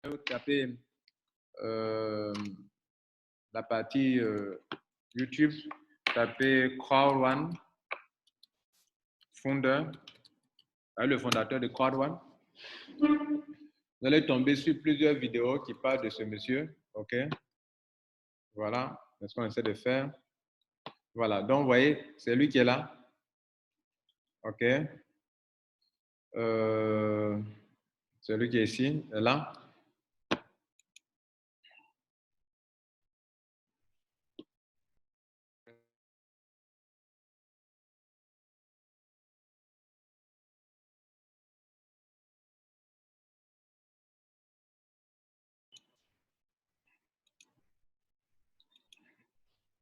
Tapez la partie YouTube, tapez Crowd1, founder, le fondateur de Crowd1. Vous allez tomber sur plusieurs vidéos qui parlent de ce monsieur. OK? Voilà, c'est ce qu'on essaie de faire. Voilà, donc vous voyez, c'est lui qui est là. OK? C'est lui qui est ici, là.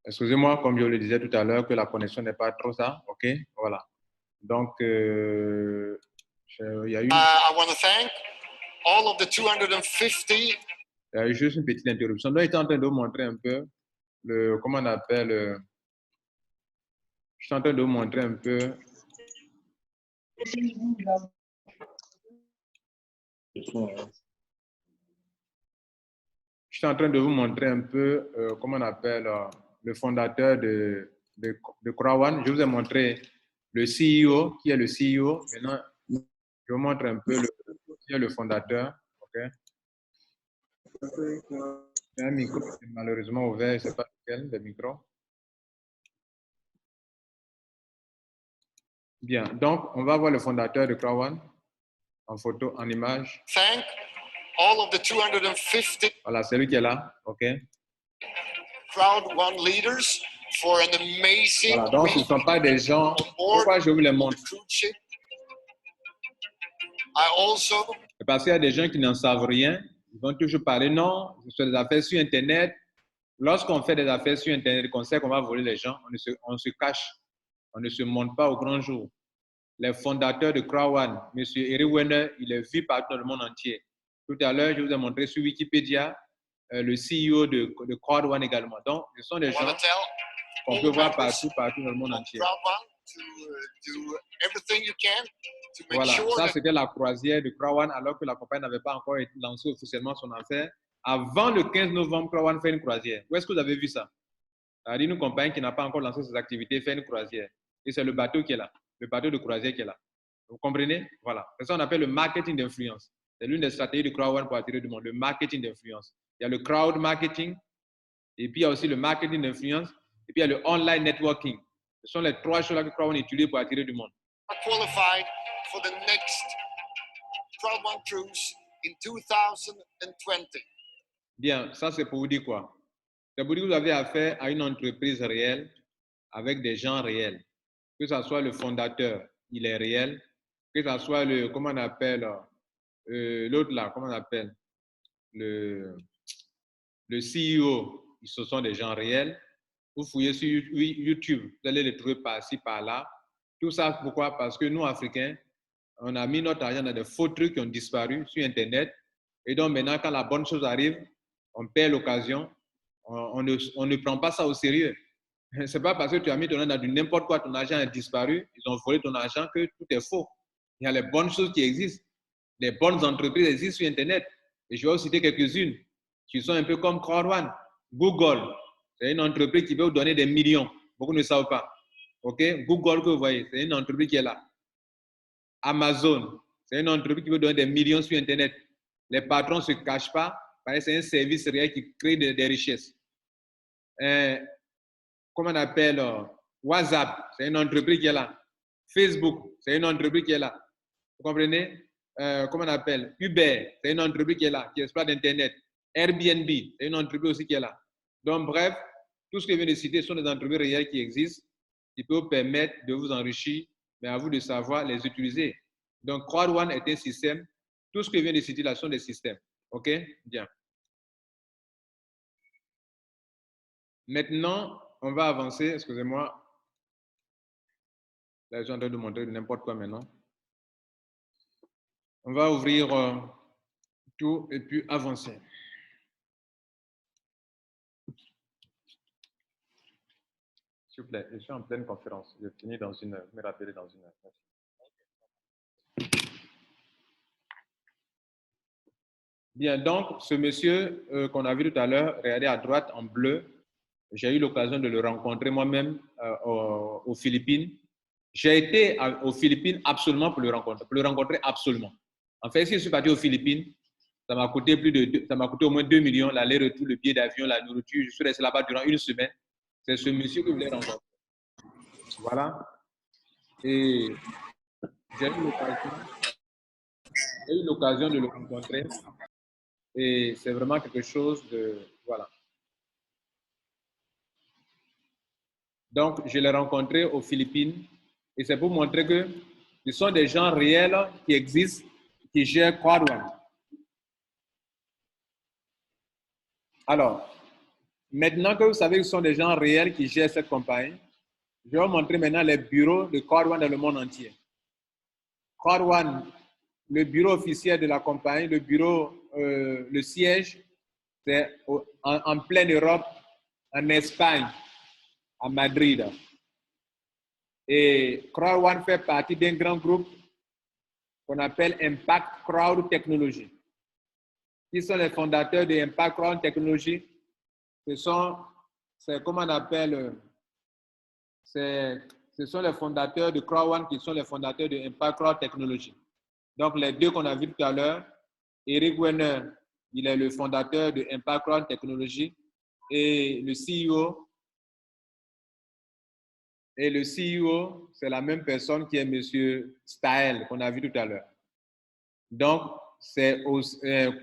Excusez-moi, comme je le disais tout à l'heure, que la connexion n'est pas trop ça. OK? Voilà. Donc, il y a eu... I want to thank all of the 250. Il y a eu juste une petite interruption. Donc, il était en train de vous montrer un peu le... Comment on appelle... je suis en train de vous montrer un peu... Je suis en train de vous montrer un peu comment on appelle le fondateur de Crowd1. Je vous ai montré le CEO, qui est le CEO. Maintenant, je vous montre un peu qui est le fondateur. OK? Il y a un micro qui est malheureusement ouvert, je ne sais pas lequel, le micro. Bien, donc on va voir le fondateur de Crowd1 en photo, en image. Thank all of the 250. Voilà, c'est lui qui est là. OK? Crowd1 leaders for an amazing. Voilà, donc ce ne sont pas des gens. Pourquoi je vous les montre? I also. Parce qu'il y a des gens qui n'en savent rien. Ils vont toujours parler, non, sur des affaires sur Internet. Lorsqu'on fait des affaires sur Internet, qu'on sait qu'on va voler les gens, on se cache. On ne se montre pas au grand jour. Les fondateurs de Crowd1, M. Eric Werner, il est vu partout dans le monde entier. Tout à l'heure, je vous ai montré sur Wikipédia le CEO de Crowd1 également. Donc, ce sont des gens qu'on peut voir partout dans le monde entier. Voilà, ça c'était la croisière de Crowd1 alors que la compagnie n'avait pas encore lancé officiellement son affaire. Avant le 15 novembre, Crowd1 fait une croisière. Où est-ce que vous avez vu ça? C'est-à-dire une compagnie qui n'a pas encore lancé ses activités fait une croisière. Et c'est le bateau qui est là, le bateau de croisière qui est là. Vous comprenez? Voilà. C'est ça qu'on appelle le marketing d'influence. C'est l'une des stratégies de Crowd1 pour attirer du monde, le marketing d'influence. Il y a le crowd marketing, et puis il y a aussi le marketing d'influence, et puis il y a le online networking. Ce sont les trois choses-là que Crowd1 utilise pour attirer du monde. Qualified for the next Crowd1 cruise in 2020. Bien, ça c'est pour vous dire quoi? C'est pour dire que vous avez affaire à une entreprise réelle avec des gens réels. Que ce soit le fondateur, il est réel. Que ce soit le, comment on appelle, l'autre là, comment on appelle, le CEO, ce sont des gens réels. Vous fouillez sur YouTube, vous allez les trouver par-ci, par-là. Tout ça, pourquoi? Parce que nous, Africains, on a mis notre argent dans des faux trucs qui ont disparu sur Internet. Et donc maintenant, quand la bonne chose arrive, on perd l'occasion. On ne prend pas ça au sérieux. C'est pas parce que tu as mis ton argent dans n'importe quoi, ton argent a disparu, ils ont volé ton argent que tout est faux. Il y a les bonnes choses qui existent. Les bonnes entreprises existent sur Internet. Et je vais vous citer quelques-unes qui sont un peu comme Crowd1. Google, c'est une entreprise qui veut vous donner des millions. Beaucoup ne savent pas. OK? Google que vous voyez, c'est une entreprise qui est là. Amazon, c'est une entreprise qui veut donner des millions sur Internet. Les patrons ne se cachent pas parce que c'est un service réel qui crée des richesses. Comment on appelle WhatsApp, c'est une entreprise qui est là. Facebook, c'est une entreprise qui est là. Vous comprenez? Comment on appelle Uber, c'est une entreprise qui est là, qui exploite Internet. Airbnb, c'est une entreprise aussi qui est là. Donc, bref, tout ce que je viens de citer sont des entreprises réelles qui existent, qui peuvent vous permettre de vous enrichir, mais à vous de savoir les utiliser. Donc, Crowd1 est un système. Tout ce que je viens de citer là sont des systèmes. OK? Bien. Maintenant, on va avancer. Excusez-moi. Là, je suis en train de montrer n'importe quoi maintenant. On va ouvrir tout et puis avancer. S'il vous plaît, je suis en pleine conférence. Je finis dans une heure. Me rappeler dans une heure. Merci. Bien, donc, ce monsieur qu'on a vu tout à l'heure, regardez à droite en bleu, j'ai eu l'occasion de le rencontrer moi-même aux Philippines. J'ai été aux Philippines absolument pour le rencontrer absolument. En fait, si je suis parti aux Philippines, ça m'a coûté ça m'a coûté au moins 2 millions, l'aller-retour, le billet d'avion, la nourriture. Je suis resté là-bas durant une semaine. C'est ce monsieur que je voulais rencontrer. Voilà. Et j'ai eu l'occasion de le rencontrer. Et c'est vraiment quelque chose de... Voilà. Donc, je l'ai rencontré aux Philippines. Et c'est pour montrer que ce sont des gens réels qui existent, qui gèrent Quad One. Alors, maintenant que vous savez que ce sont des gens réels qui gèrent cette compagnie, je vais vous montrer maintenant les bureaux de Quad One dans le monde entier. Quad One, le bureau officiel de la compagnie, le siège, c'est en pleine Europe, en Espagne, à Madrid. Et Quad One fait partie d'un grand groupe qu'on appelle Impact Crowd Technology. Qui sont les fondateurs de Impact Crowd Technology? C'est comme on appelle, ce sont les fondateurs de Crowd One qui sont les fondateurs de Impact Crowd Technology. Donc, les deux qu'on a vus tout à l'heure, Eric Werner, il est le fondateur de Impact Crowd Technology et le CEO. Et le CEO, c'est la même personne qui est M. Stael, qu'on a vu tout à l'heure. Donc,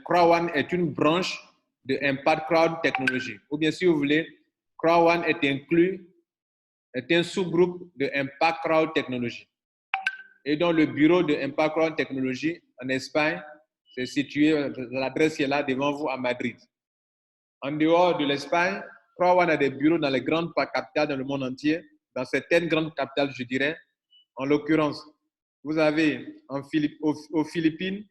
Crowd One est une branche de Impact Crowd Technology. Ou bien, si vous voulez, Crowd One est un sous-groupe de Impact Crowd Technology. Et donc, le bureau de Impact Crowd Technology en Espagne, c'est situé, l'adresse est là devant vous à Madrid. En dehors de l'Espagne, Crowd One a des bureaux dans les grandes capitales dans le monde entier, dans certaines grandes capitales, je dirais. En l'occurrence, vous avez aux Philippines,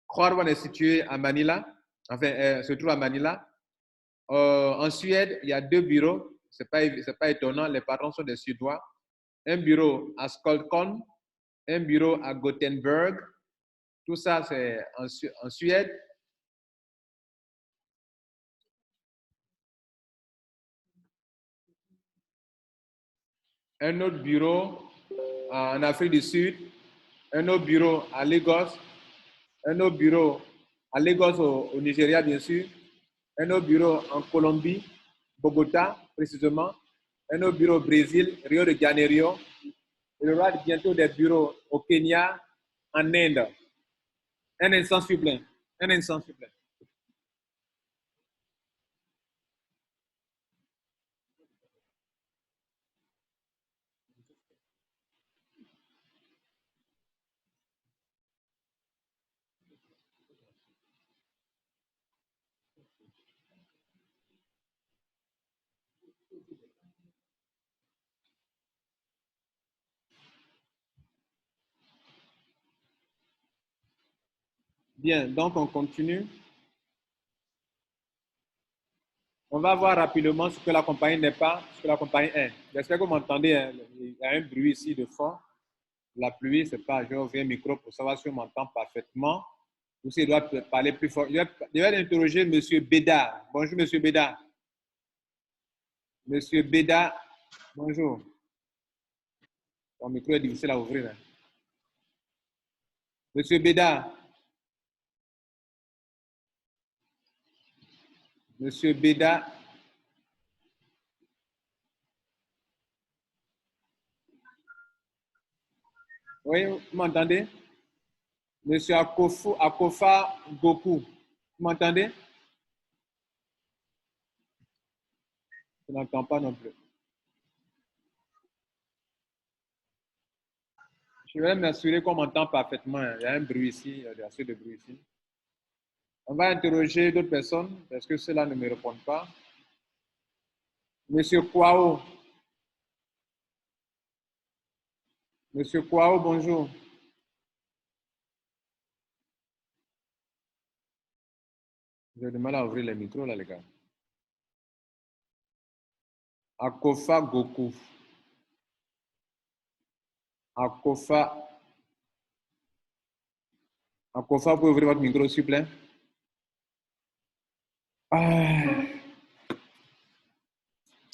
Crowd One est situé à Manila, enfin, se trouve à Manila. En Suède, il y a 2 bureaux. C'est pas étonnant, les patrons sont des Suédois. Un bureau à Stockholm, un bureau à Gothenburg. Tout ça, c'est en Suède. Un autre bureau en Afrique du Sud. Un autre bureau à Lagos. Un autre bureau à Lagos au Nigeria, bien sûr. Un autre bureau en Colombie, Bogota, précisément. Un autre bureau au Brésil, Rio de Janeiro. Il y aura bientôt des bureaux au Kenya, en Inde. Un instant, s'il vous plaît. Un instant, s'il vous plaît. Bien, donc on continue. On va voir rapidement ce que la compagnie n'est pas, ce que la compagnie est. J'espère que vous m'entendez. Hein. Il y a un bruit ici de fond. La pluie, c'est pas, je vais ouvrir un micro pour savoir si on m'entend parfaitement ou s'il doit parler plus fort. Je vais interroger M. Bédard. Bonjour, M. Bédard. Monsieur Bédard, bonjour. Ton micro est difficile à ouvrir. Hein. Monsieur Bédard. Monsieur Bédard. Oui, vous m'entendez? Monsieur Akofa Goku. Vous m'entendez? Je n'entends pas non plus. Je vais m'assurer qu'on m'entend parfaitement. Il y a un bruit ici, il y a assez de bruit ici. On va interroger d'autres personnes parce que ceux-là ne me répondent pas. Monsieur Kwao. Monsieur Kwao, bonjour. J'ai du mal à ouvrir les micros là, les gars. Akofa Goku. Akofa. Akofa, vous pouvez ouvrir votre micro, s'il vous plaît?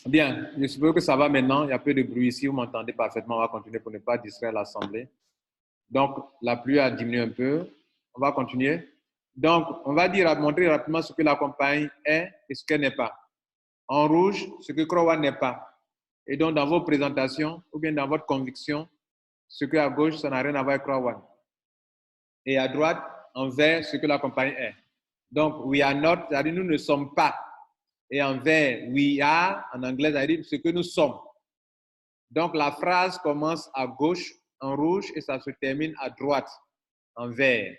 Bien, je suppose que ça va maintenant. Il y a peu de bruit ici. Vous m'entendez parfaitement. On va continuer pour ne pas distraire l'assemblée. Donc, la pluie a diminué un peu. On va continuer. Donc, on va montrer rapidement ce que la compagnie est et ce qu'elle n'est pas. En rouge, ce que Crowan n'est pas. Et donc, dans vos présentations ou bien dans votre conviction, ce que à gauche, ça n'a rien à voir avec Crowan. Et à droite, en vert, ce que la compagnie est. Donc, we are not, c'est-à-dire nous ne sommes pas. Et en vert, we are, en anglais, c'est-à-dire ce que nous sommes. Donc, la phrase commence à gauche, en rouge, et ça se termine à droite, en vert.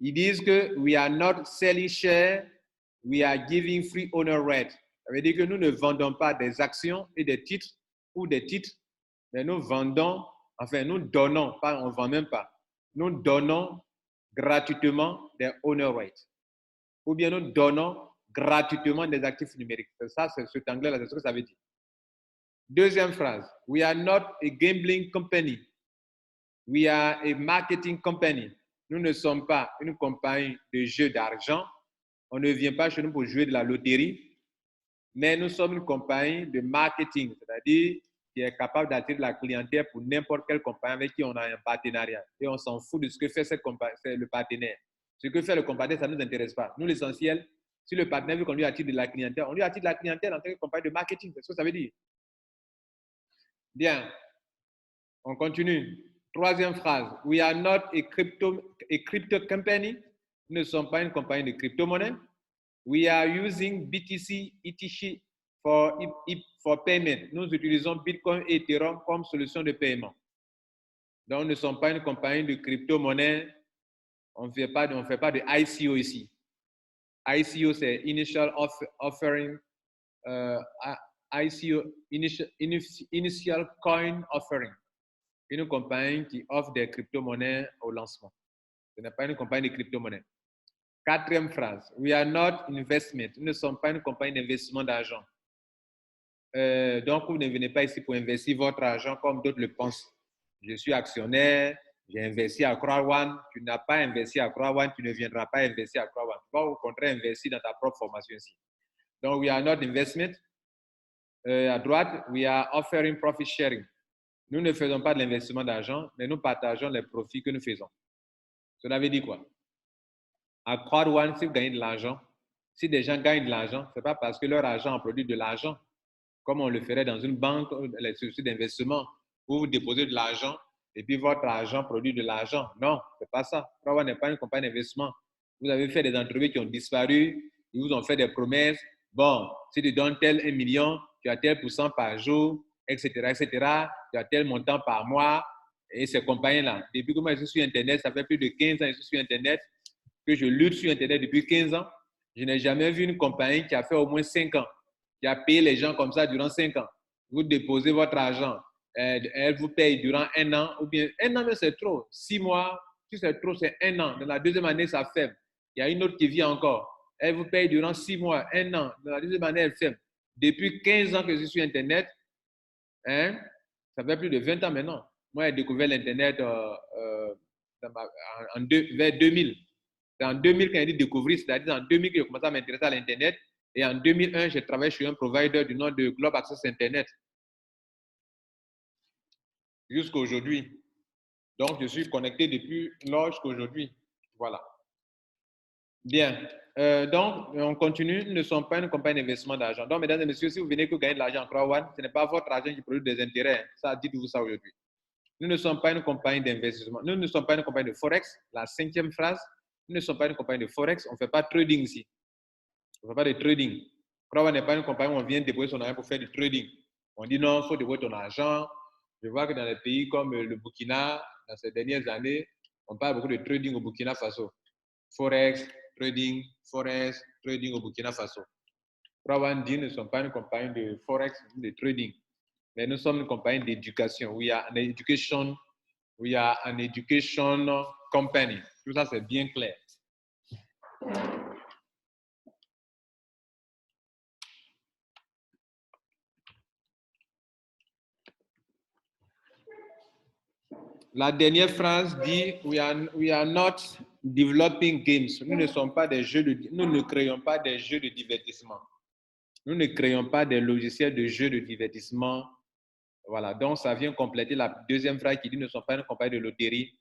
Ils disent que we are not selling shares, we are giving free owner right. Ça veut dire que nous ne vendons pas des actions et des titres ou des titres, mais nous vendons, enfin, nous donnons, pas, on ne vend même pas, nous donnons gratuitement des owner rights. Ou bien nous donnons gratuitement des actifs numériques. Ça, c'est cet anglais-là, c'est ce que ça veut dire. Deuxième phrase, we are not a gambling company. We are a marketing company. Nous ne sommes pas une compagnie de jeux d'argent. On ne vient pas chez nous pour jouer de la loterie, mais nous sommes une compagnie de marketing, c'est-à-dire qui est capable d'attirer la clientèle pour n'importe quelle compagnie avec qui on a un partenariat. Et on s'en fout de ce que fait le partenaire. Ce que fait le partenaire, ça ne nous intéresse pas. Nous, l'essentiel, si le partenaire veut qu'on lui attire de la clientèle, on lui attire de la clientèle en tant que compagnie de marketing. C'est ce que ça veut dire. Bien, on continue. Troisième phrase. We are not a crypto company. Nous ne sommes pas une compagnie de crypto-monnaie. We are using BTC, ETH for payment. Nous utilisons Bitcoin et Ethereum comme solution de paiement. Donc, nous ne sommes pas une compagnie de crypto-monnaie. On ne fait pas de ICO ici. ICO, c'est Initial Offering. ICO, Initial Coin Offering. Une compagnie qui offre des crypto-monnaies au lancement. Ce n'est pas une compagnie de crypto-monnaies. Quatrième phrase. We are not investment. Nous ne sommes pas une compagnie d'investissement d'argent. Donc, vous ne venez pas ici pour investir votre argent comme d'autres le pensent. Je suis actionnaire, j'ai investi à CrossOne. Tu n'as pas investi à CrossOne, tu ne viendras pas investir à CrossOne. Tu vas au contraire investir dans ta propre formation ici. Donc, we are not investment. À droite, we are offering profit sharing. Nous ne faisons pas de l'investissement d'argent, mais nous partageons les profits que nous faisons. Cela veut dire quoi? À CrossOne, si vous gagnez de l'argent, si des gens gagnent de l'argent, ce n'est pas parce que leur argent a produit de l'argent, comme on le ferait dans une banque, les sociétés d'investissement, où vous déposez de l'argent et puis votre argent produit de l'argent. Non, ce n'est pas ça. CrossOne n'est pas une compagnie d'investissement. Vous avez fait des entreprises qui ont disparu, ils vous ont fait des promesses. Bon, si tu donnes tel 1 million, tu as tel % par jour, etc., etc. Tu as tel montant par mois. Et ces compagnies-là, depuis que moi je suis sur Internet, ça fait plus de 15 ans que je suis sur Internet, que je lutte sur Internet depuis 15 ans. Je n'ai jamais vu une compagnie qui a fait au moins 5 ans, qui a payé les gens comme ça durant 5 ans. Vous déposez votre argent, elle vous paye durant 1 an, ou bien 1 an, mais c'est trop. 6 mois, si c'est trop, c'est 1 an. Dans la deuxième année, ça ferme. Il y a une autre qui vit encore. Elle vous paye durant 6 mois, 1 an. Dans la deuxième année, elle ferme. Depuis 15 ans que je suis sur Internet, hein, ça fait plus de 20 ans maintenant. Moi, j'ai découvert l'Internet vers 2000. C'est en 2000 quand j'ai dit découvrir, c'est-à-dire en 2000 que j'ai commencé à m'intéresser à l'Internet. Et en 2001, j'ai travaillé chez un provider du nom de Globe Access Internet. Jusqu'à aujourd'hui. Donc, je suis connecté depuis lors jusqu'à aujourd'hui. Voilà. Bien. Donc, on continue. Nous ne sommes pas une compagnie d'investissement d'argent. Donc, mesdames et messieurs, si vous venez que gagner de l'argent en CrossOne, ce n'est pas votre argent qui produit des intérêts. Ça, dites-vous ça aujourd'hui. Nous ne sommes pas une compagnie d'investissement. Nous ne sommes pas une compagnie de Forex. La 5e phrase. Nous ne sommes pas une compagnie de Forex. On ne fait pas de trading ici. On ne fait pas de trading. CrossOne n'est pas une compagnie où on vient déposer son argent pour faire du trading. On dit non, il faut déposer ton argent. Je vois que dans les pays comme le Burkina, dans ces dernières années, on parle beaucoup de trading au Burkina Faso. Forex, trading au Burkina Faso. CrossOne dit nous ne sommes pas une compagnie de Forex, de trading, mais nous sommes une compagnie d'éducation. We are an education company. Tout ça, c'est bien clair. La dernière phrase dit we are not developing games. Nous ne sommes pas des jeux nous ne créons pas des jeux de divertissement. Nous ne créons pas des logiciels de jeux de divertissement. Voilà, donc ça vient compléter la deuxième phrase qui dit « ne sont pas une compagnie de loterie,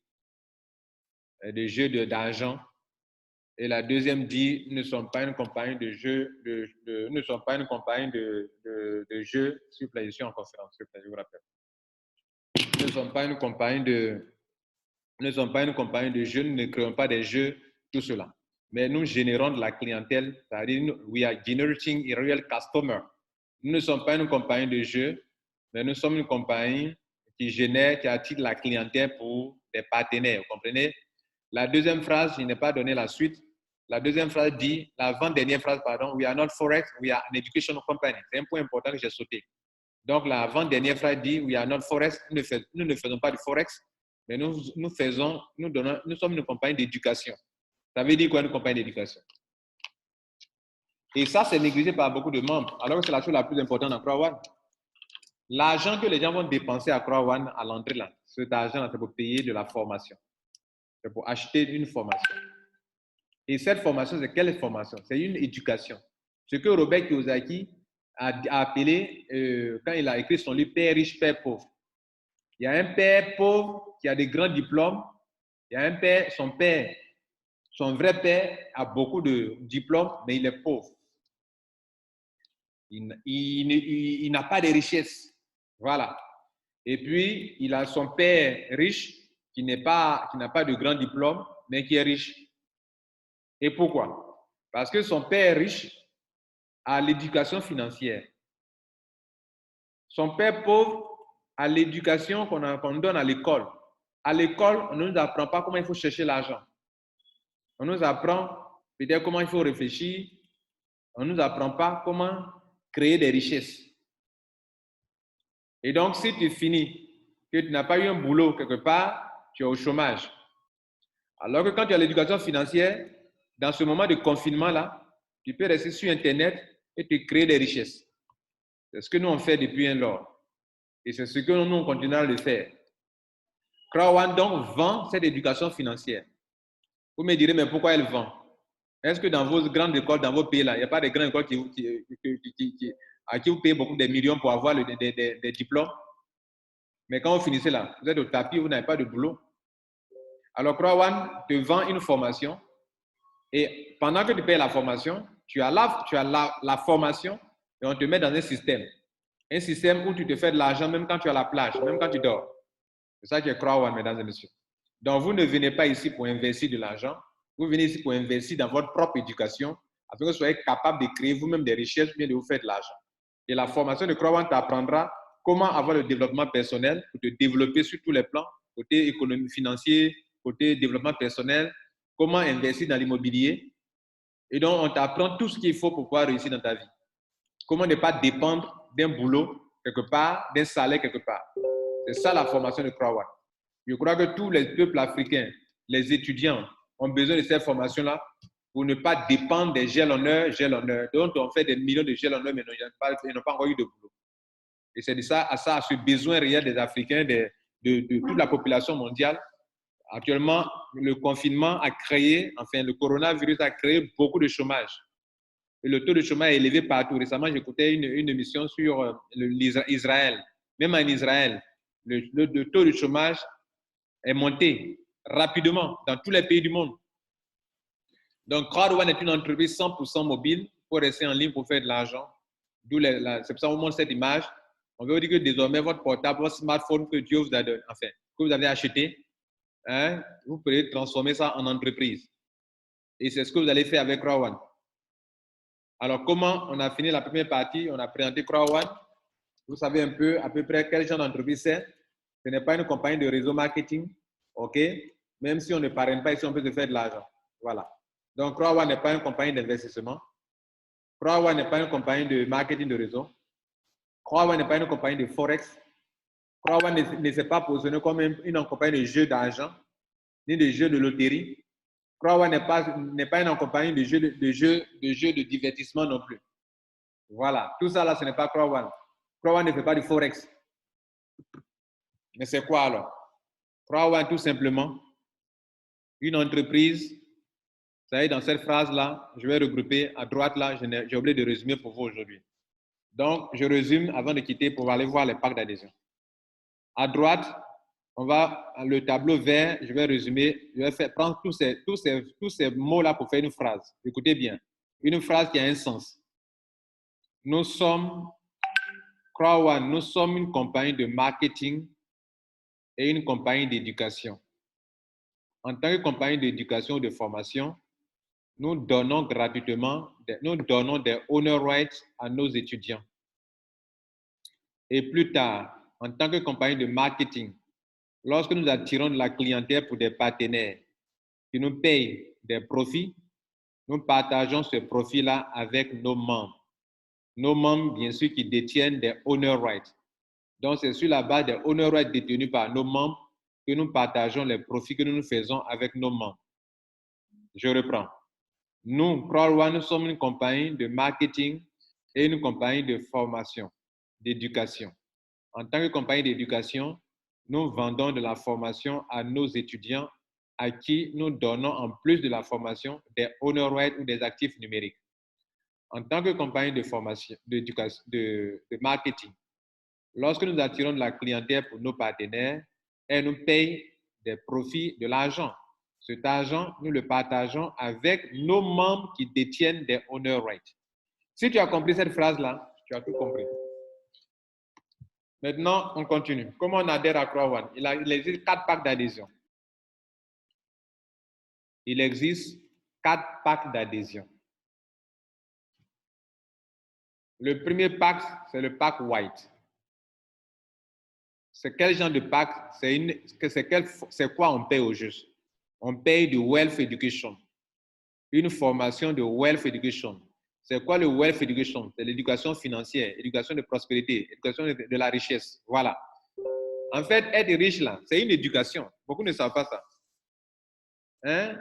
de jeux d'argent ». Et la deuxième dit « ne sommes pas une compagnie de jeux, ne sommes pas une compagnie de jeux ». S'il vous plaît, je suis en conférence, s'il vous plaît, je vous rappelle. Nous ne sommes pas une compagnie de jeux, nous ne créons pas des jeux, tout cela. Mais nous générons de la clientèle, c'est-à-dire we are generating a real customer. Nous ne sommes pas une compagnie de jeux, mais nous sommes une compagnie qui attire la clientèle pour des partenaires, vous comprenez? La deuxième phrase, je n'ai pas donné la suite. La deuxième phrase dit, l'avant-dernière phrase, pardon, we are not forex, we are an educational company. C'est un point important que j'ai sauté. Donc, l'avant-dernière phrase dit, we are not forex, nous ne faisons pas du forex, mais nous sommes une compagnie d'éducation. Ça veut dire quoi une compagnie d'éducation? Et ça, c'est négligé par beaucoup de membres, alors que c'est la chose la plus importante dans CrowdOne. L'argent que les gens vont dépenser à CrowdOne à l'entrée, là, cet argent-là, c'est pour payer de la formation. C'est pour acheter une formation. Et cette formation, c'est quelle formation? C'est une éducation. Ce que Robert Kiyosaki a appelé, quand il a écrit son livre « Père riche, Père pauvre ». Il y a un père pauvre qui a des grands diplômes. Il y a un père, son vrai père a beaucoup de diplômes, mais il est pauvre. Il n'a pas de richesse. Voilà. Et puis, il a son père riche qui n'a pas de grand diplôme, mais qui est riche. Et pourquoi? Parce que son père riche a l'éducation financière. Son père pauvre a l'éducation qu'on donne à l'école. À l'école, on ne nous apprend pas comment il faut chercher l'argent. On nous apprend peut-être comment il faut réfléchir. On ne nous apprend pas comment créer des richesses. Et donc, si tu finis, que tu n'as pas eu un boulot quelque part, tu es au chômage. Alors que quand tu as l'éducation financière, dans ce moment de confinement-là, tu peux rester sur Internet et te créer des richesses. C'est ce que nous on fait depuis un lors. Et c'est ce que nous on continue à le faire. CrowdOne donc vend cette éducation financière. Vous me direz, mais pourquoi elle vend? Est-ce que dans vos grandes écoles, dans vos pays-là, il n'y a pas de grandes écoles à qui vous payez beaucoup de millions pour avoir des diplômes? Mais quand vous finissez là, vous êtes au tapis, vous n'avez pas de boulot. Alors, CrowdOne te vend une formation et pendant que tu payes la formation, tu as la formation et on te met dans un système. Un système où tu te fais de l'argent même quand tu es à la plage, même quand tu dors. C'est ça qui est CrowdOne, mesdames et messieurs. Donc, vous ne venez pas ici pour investir de l'argent. Vous venez ici pour investir dans votre propre éducation afin que vous soyez capable de créer vous-même des richesses ou bien de vous faire de l'argent. Et la formation de CrowdOne t'apprendra comment avoir le développement personnel pour te développer sur tous les plans, côté économie financier, côté développement personnel, comment investir dans l'immobilier. Et donc, on t'apprend tout ce qu'il faut pour pouvoir réussir dans ta vie. Comment ne pas dépendre d'un boulot quelque part, d'un salaire quelque part. C'est ça la formation de CrowdOne. Je crois que tous les peuples africains, les étudiants, ont besoin de cette formation-là pour ne pas dépendre des gels en heure, dont on fait des millions de gels en heure, mais ils n'ont pas encore eu de boulot. Et c'est de ça à ce besoin réel des Africains, de toute la population mondiale. Actuellement, le confinement a créé, enfin, le coronavirus a créé beaucoup de chômage. Et le taux de chômage est élevé partout. Récemment, j'écoutais une émission sur Israël. Même en Israël, le taux de chômage est monté rapidement dans tous les pays du monde. Donc, CrowdOne est une entreprise 100% mobile pour rester en ligne pour faire de l'argent. C'est pour ça qu'on montre cette image. On veut dire que désormais, votre portable, votre smartphone que Dieu vous a donné, enfin, que vous avez acheté, hein, vous pouvez transformer ça en entreprise. Et c'est ce que vous allez faire avec CrowdOne. Alors, comment on a fini la première partie? On a présenté CrowdOne. Vous savez un peu, à peu près, quel genre d'entreprise c'est. Ce n'est pas une compagnie de réseau marketing, OK? Même si on ne parraine pas ici, on peut se faire de l'argent. Voilà. Donc, CrowdOne n'est pas une compagnie d'investissement. CrowdOne n'est pas une compagnie de marketing de réseau. CrowdOne n'est pas une compagnie de Forex. CrowdOne ne s'est pas positionné comme une compagnie de jeux d'argent, ni de jeux de loterie. CrowdOne n'est pas une compagnie de jeux de divertissement non plus. Voilà. Tout ça là, ce n'est pas CrowdOne. CrowdOne ne fait pas du Forex. Mais c'est quoi alors? CrowdOne, tout simplement, une entreprise. Vous savez, dans cette phrase-là, je vais regrouper à droite, là, j'ai oublié de résumer pour vous aujourd'hui. Donc, je résume avant de quitter pour aller voir les packs d'adhésion. À droite, on va, le tableau vert, je vais résumer, je vais prendre tous ces mots-là pour faire une phrase. Écoutez bien, une phrase qui a un sens. Nous sommes, Crown, nous sommes une compagnie de marketing et une compagnie d'éducation. En tant que compagnie d'éducation ou de formation, nous donnons gratuitement, nous donnons des honor rights à nos étudiants. Et plus tard, en tant que compagnie de marketing, lorsque nous attirons de la clientèle pour des partenaires qui nous payent des profits, nous partageons ce profit-là avec nos membres. Nos membres, bien sûr, qui détiennent des honor rights. Donc, c'est sur la base des honor rights détenus par nos membres que nous partageons les profits que nous faisons avec nos membres. Je reprends. Nous, Crown, nous sommes une compagnie de marketing et une compagnie de formation, d'éducation. En tant que compagnie d'éducation, nous vendons de la formation à nos étudiants à qui nous donnons, en plus de la formation, des honor rights ou des actifs numériques. En tant que compagnie de formation, de marketing, lorsque nous attirons de la clientèle pour nos partenaires, elles nous payent des profits, de l'argent. Cet argent, nous le partageons avec nos membres qui détiennent des honor rights. Si tu as compris cette phrase-là, tu as tout compris. Maintenant, on continue. Comment on adhère à Crown? Il existe 4 packs d'adhésion. Il existe 4 packs d'adhésion. Le premier pack, c'est le pack white. C'est quel genre de pack? C'est quoi on paye au juste? On paye du Wealth Education. Une formation de Wealth Education. C'est quoi le Wealth Education? C'est l'éducation financière, l'éducation de prospérité, l'éducation de la richesse. Voilà. En fait, être riche, là, c'est une éducation. Beaucoup ne savent pas ça. Hein?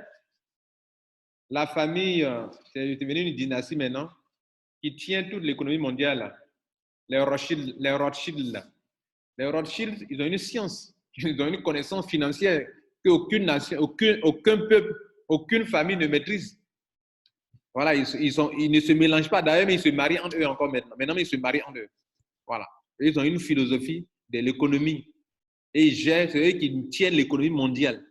La famille, c'est devenu une dynastie maintenant qui tient toute l'économie mondiale. Là. Les Rothschild, là. Les Rothschild, ils ont une science, ils ont une connaissance financière qu'aucune nation, aucun peuple, aucune famille ne maîtrise. Voilà, ils ne se mélangent pas. D'ailleurs, mais ils se marient entre eux encore maintenant. Maintenant, ils se marient entre eux. Voilà. Ils ont une philosophie de l'économie. Et c'est eux qui tiennent l'économie mondiale.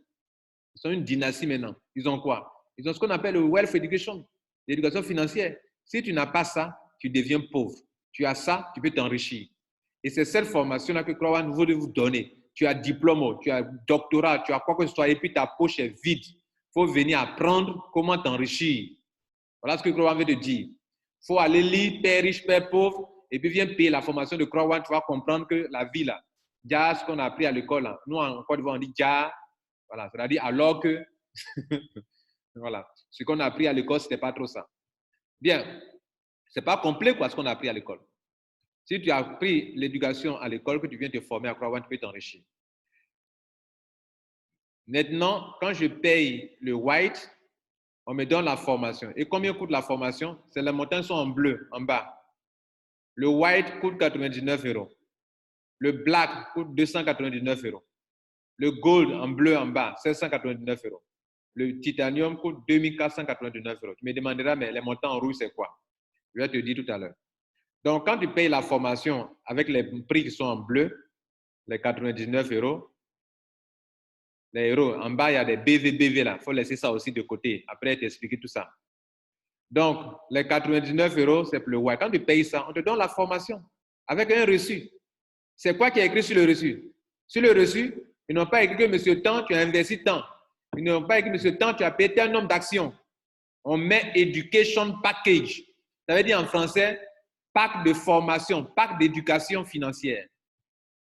Ils sont une dynastie maintenant. Ils ont quoi? Ils ont ce qu'on appelle le Wealth Education, l'éducation financière. Si tu n'as pas ça, tu deviens pauvre. Tu as ça, tu peux t'enrichir. Et c'est cette formation-là que Crown veut vous donner. Tu as diplôme, tu as doctorat, tu as quoi que ce soit, et puis ta poche est vide. Il faut venir apprendre comment t'enrichir. Voilà ce que Crown veut te dire. Il faut aller lire Père riche, Père pauvre, et puis viens payer la formation de Crown. Tu vas comprendre que la vie, là, déjà ce qu'on a appris à l'école, là, nous en Côte d'Ivoire, on dit déjà, voilà, c'est-à-dire alors que, voilà, ce qu'on a appris à l'école, ce n'était pas trop ça. Bien, ce n'est pas complet quoi, ce qu'on a appris à l'école. Si tu as appris l'éducation à l'école, que tu viens te former à Crown, tu peux t'enrichir. Maintenant, quand je paye le white, on me donne la formation. Et combien coûte la formation? C'est les montants sont en bleu, en bas. Le white coûte 99 €. Le black coûte 299 €. Le gold en bleu en bas, 799 €. Le titanium coûte 2499 €. Tu me demanderas, mais les montants en rouge, c'est quoi? Je vais te dire tout à l'heure. Donc, quand tu payes la formation avec les prix qui sont en bleu, les 99 €, les euros, en bas, il y a des BV là. Il faut laisser ça aussi de côté. Après, t'expliquer tout ça. Donc, les 99 €, c'est pour le white. Quand tu payes ça, on te donne la formation avec un reçu. C'est quoi qui est écrit sur le reçu? Sur le reçu, ils n'ont pas écrit que monsieur Tant, tu as investi tant. Ils n'ont pas écrit monsieur Tant, tu as payé tel nombre d'actions. On met Education Package. Ça veut dire en français, pack de formation, pack d'éducation financière.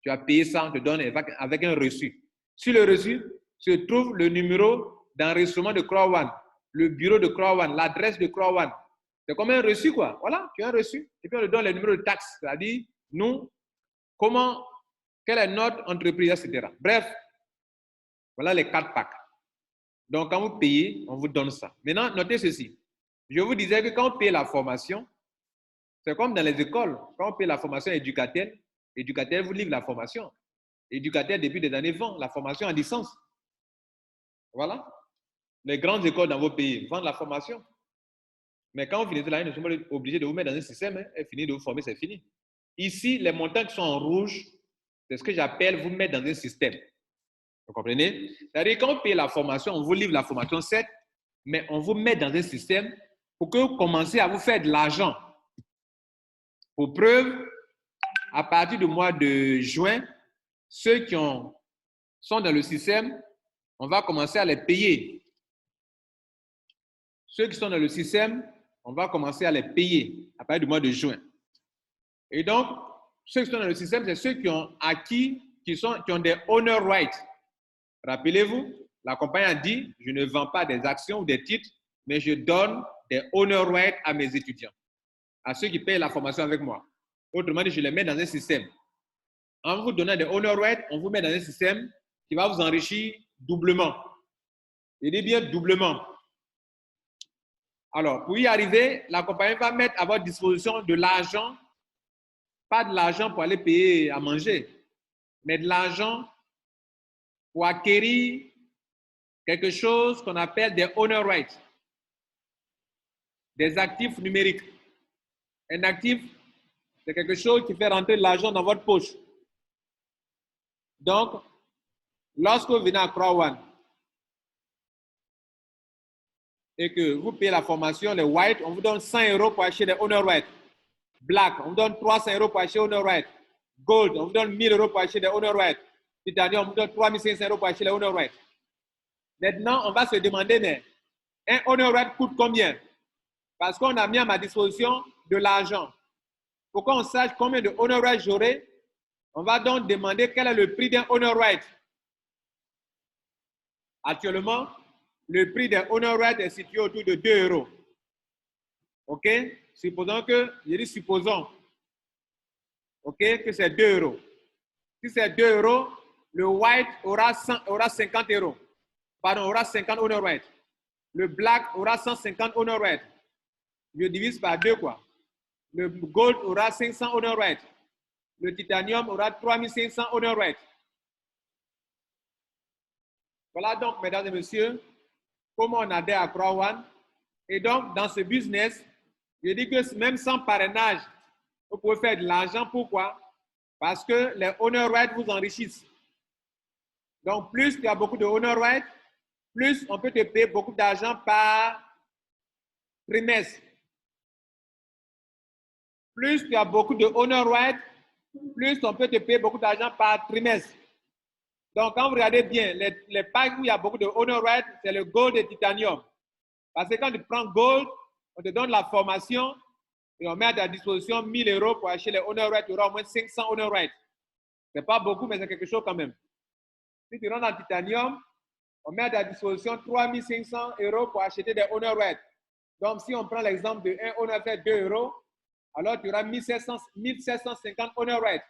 Tu as payé ça, on te donne avec un reçu. Sur le reçu se trouve le numéro d'enregistrement de Crown, le bureau de Crown, l'adresse de Crown. C'est comme un reçu, quoi. Voilà, tu as un reçu. Et puis on te donne le numéro de taxe, c'est-à-dire, nous, comment, quelle est notre entreprise, etc. Bref, voilà les 4 packs. Donc, quand vous payez, on vous donne ça. Maintenant, notez ceci. Je vous disais que quand on paye la formation, c'est comme dans les écoles. Quand on paye la formation éducative, éducateur vous livre la formation. Éducateur depuis des années 20, la formation à licence. Voilà. les grandes écoles dans vos pays vendent la formation. Mais quand vous finissez là, ils ne sont pas obligés de vous mettre dans un système. Hein, et finir de vous former, c'est fini. Ici, les montants qui sont en rouge, c'est ce que j'appelle vous mettre dans un système. Vous comprenez? C'est-à-dire, quand vous payez la formation, on vous livre la formation 7, mais on vous met dans un système pour que vous commenciez à vous faire de l'argent. Pour preuve, à partir du mois de juin, ceux qui sont dans le système, on va commencer à les payer. Ceux qui sont dans le système, on va commencer à les payer à partir du mois de juin. Et donc, ceux qui sont dans le système, c'est ceux qui ont acquis, qui ont des owner rights. Rappelez-vous, la compagnie a dit, je ne vends pas des actions ou des titres, mais je donne des owner rights à mes étudiants, à ceux qui payent la formation avec moi. Autrement dit, je les mets dans un système. En vous donnant des owner rights, on vous met dans un système qui va vous enrichir doublement. Je dis bien doublement. Alors, pour y arriver, la compagnie va mettre à votre disposition de l'argent, pas de l'argent pour aller payer à manger, mais de l'argent pour acquérir quelque chose qu'on appelle des owner rights, des actifs numériques. Un actif, c'est quelque chose qui fait rentrer de l'argent dans votre poche. Donc, lorsque vous venez à Croix One et que vous payez la formation, les white, on vous donne 100 € pour acheter des owner rights. Black, on vous donne 300 € pour acheter owner rights. Gold, on vous donne 1000 € pour acheter des owner rights. Titanium, on vous donne 3500 € pour acheter les owner rights. Maintenant, on va se demander, mais un owner right coûte combien? Parce qu'on a mis à ma disposition de l'argent. Pour qu'on sache combien de owner rights j'aurai, on va donc demander quel est le prix d'un owner right. Actuellement, le prix d'un owner right est situé autour de 2 €. OK? Supposons que, je dis supposons, OK, que c'est 2 €. Si c'est 2 €, le white aura 50 €. Pardon, aura 50 owner rights. Le black aura 150 owner rights. Je divise par 2, quoi. Le gold aura 500 owner rights. Le titanium aura 3500 owner rights. Voilà donc, mesdames et messieurs, comment on adhère à Croix One. Et donc, dans ce business, je dis que même sans parrainage, vous pouvez faire de l'argent. Pourquoi? Parce que les owner rights vous enrichissent. Donc, plus tu as beaucoup de owner rights, plus on peut te payer beaucoup d'argent par trimestre. Plus tu as beaucoup de owner rights, plus on peut te payer beaucoup d'argent par trimestre. Donc, quand vous regardez bien, les packs où il y a beaucoup de owner rights, c'est le gold et titanium. Parce que quand tu prends gold, on te donne la formation et on met à ta disposition 1000 € pour acheter les owner rights. Tu auras au moins 500 owner rights. Ce n'est pas beaucoup, mais c'est quelque chose quand même. Si tu rentres en titanium, on met à ta disposition 3500 € pour acheter des owner rights. Donc, si on prend l'exemple de 1 owner right 2 €, alors tu auras 1750 owner rights.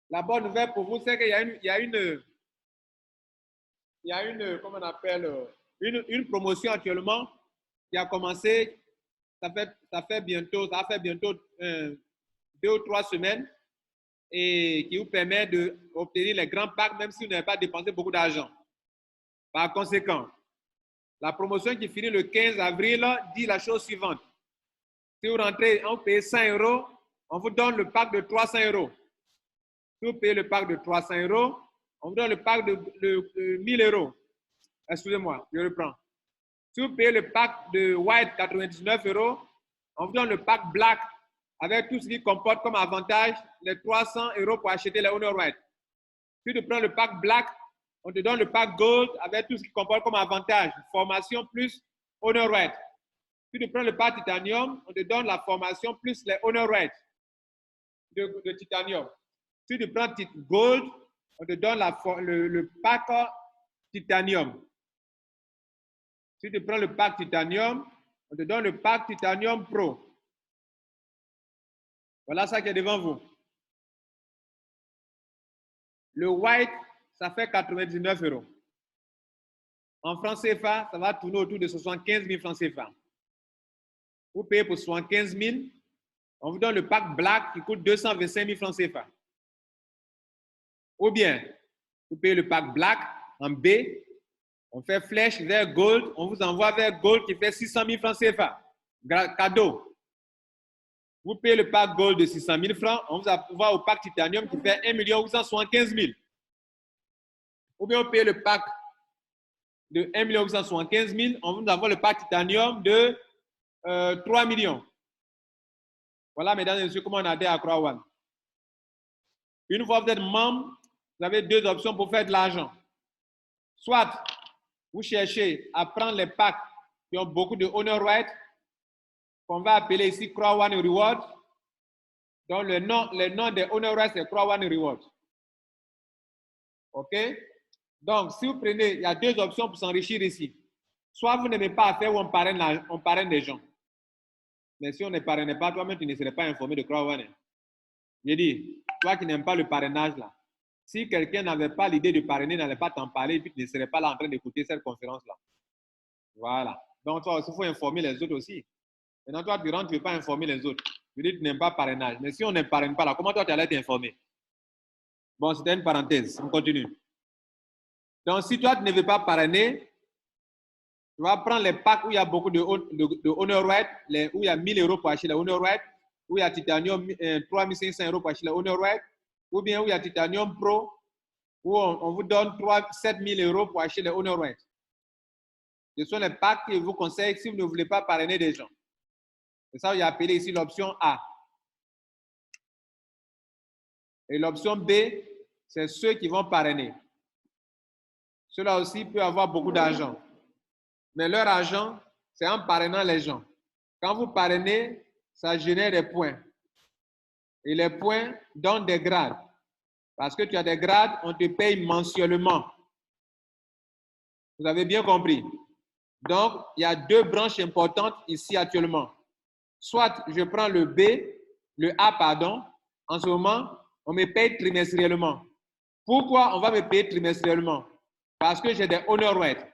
La bonne nouvelle pour vous, c'est qu'il y a une, comment on appelle, une promotion actuellement qui a commencé, ça fait bientôt 2 ou 3 semaines et qui vous permet d'obtenir les grands packs même si vous n'avez pas dépensé beaucoup d'argent. Par conséquent, la promotion qui finit le 15 avril dit la chose suivante. Si vous rentrez, on paye 100 €, on vous donne le pack de 300 €. Si vous payez le pack de 300 €, on vous donne le pack de 1000 €. Excusez-moi, je reprends. Si vous payez le pack de white 99 €, on vous donne le pack black avec tout ce qui comporte comme avantage les 300 € pour acheter les owner rights. Si tu prends le pack black, on te donne le pack gold avec tout ce qui comporte comme avantage, formation plus owner rights. Si tu prends le pack titanium, on te donne la formation plus les owner rights de titanium. Si tu prends gold, on te donne le pack titanium. Si tu prends le pack titanium, on te donne le pack titanium pro. Voilà ça qui est devant vous. Le white, ça fait 99 €. En francs CFA, ça va tourner autour de 75 000 francs CFA. Vous payez pour 75 000, on vous donne le pack black qui coûte 225 000 francs CFA. Ou bien, vous payez le pack black en B, On fait flèche vers Gold, on vous envoie vers Gold qui fait 600 000 francs CFA. Cadeau. Vous payez le pack Gold de 600 000 francs, on vous envoie au pack Titanium qui fait 1 875 000. Ou bien vous payez le pack de 1 875 000, on vous envoie le pack Titanium de 3 millions. Voilà, mesdames et messieurs, comment on adhère à Croix One. Une fois que vous êtes membre, vous avez deux options pour faire de l'argent. Soit vous cherchez à prendre les packs qui ont beaucoup de honor rights, qu'on va appeler ici Croix One Reward. Donc, le nom des honor rights, c'est Croix One Reward. OK? Donc, si vous prenez, il y a deux options pour s'enrichir ici. Soit vous n'aimez pas faire où on parraine des gens. Mais si on ne parraine pas, toi-même, tu ne serais pas informé de Croix One. J'ai dit, toi qui n'aimes pas le parrainage là, si quelqu'un n'avait pas l'idée de parrainer, n'allait pas t'en parler, puis tu ne serais pas là en train d'écouter cette conférence-là. Voilà. Donc, toi aussi, il faut informer les autres aussi. Maintenant, toi, tu rentres, tu ne veux pas informer les autres. Tu dis que tu n'aimes pas parrainage. Mais si on ne parraine pas là, comment toi, tu allais t'informer? Bon, c'était une parenthèse. On continue. Donc, si toi, tu ne veux pas parrainer, tu vas prendre les packs où il y a beaucoup de honor rights, où il y a 1 000 € pour acheter les honor rights, où il y a Titanium 3 500 € pour acheter les honor rights, ou bien où il y a Titanium Pro, où on vous donne 7 000 € pour acheter les honor rights. Ce sont les packs que je vous conseille si vous ne voulez pas parrainer des gens. C'est ça, il y a appelé ici l'option A. Et l'option B, c'est ceux qui vont parrainer. Ceux-là aussi peuvent avoir beaucoup d'argent. Mais leur argent, c'est en parrainant les gens. Quand vous parrainez, ça génère des points. Et les points donnent des grades. Parce que tu as des grades, on te paye mensuellement. Vous avez bien compris. Donc, il y a deux branches importantes ici actuellement. Soit je prends le A, pardon. En ce moment, on me paye trimestriellement. Pourquoi on va me payer trimestriellement? Parce que j'ai des honor rights.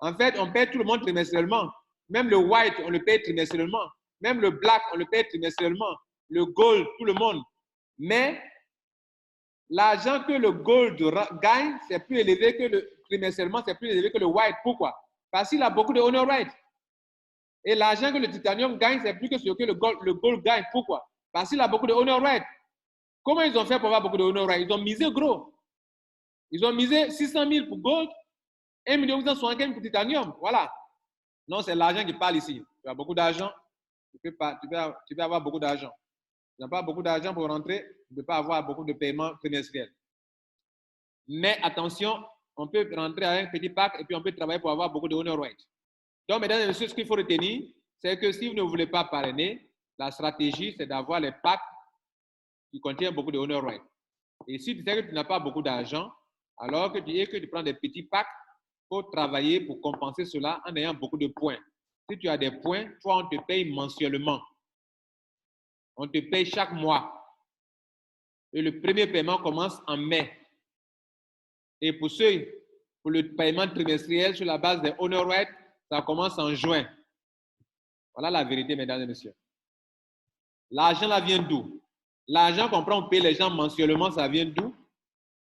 En fait, on paye tout le monde trimestriellement. Même le white, on le paye trimestriellement. Même le black, on le paye trimestriellement. Le gold, tout le monde. Mais l'argent que le gold gagne, c'est plus élevé que le trimestriellement, c'est plus élevé que le white. Pourquoi? Parce qu'il a beaucoup de honor rights. Et l'argent que le titanium gagne, c'est plus que ce que le gold gagne. Pourquoi? Parce qu'il a beaucoup de honor rights. Comment ils ont fait pour avoir beaucoup de honor rights? Ils ont misé gros. Ils ont misé 600 000 pour gold, 1 875 000 pour titanium. Voilà. Non, c'est l'argent qui parle ici. Tu as beaucoup d'argent, tu peux avoir beaucoup d'argent. Tu n'as pas beaucoup d'argent pour rentrer, tu ne peux pas avoir beaucoup de paiements trimestriels. Mais attention, on peut rentrer avec un petit pack et puis on peut travailler pour avoir beaucoup de honor rights. Donc, mesdames et messieurs, ce qu'il faut retenir, c'est que si vous ne voulez pas parrainer, la stratégie, c'est d'avoir les packs qui contiennent beaucoup de honor rights. Et si tu sais que tu n'as pas beaucoup d'argent, alors que tu prends des petits packs, il faut travailler pour compenser cela en ayant beaucoup de points. Si tu as des points, toi, on te paye mensuellement. On te paye chaque mois. Et le premier paiement commence en mai. Et pour le paiement trimestriel sur la base des honor rights, ça commence en juin. Voilà la vérité, mesdames et messieurs. L'argent là vient d'où? L'argent qu'on prend, on paye les gens mensuellement, ça vient d'où?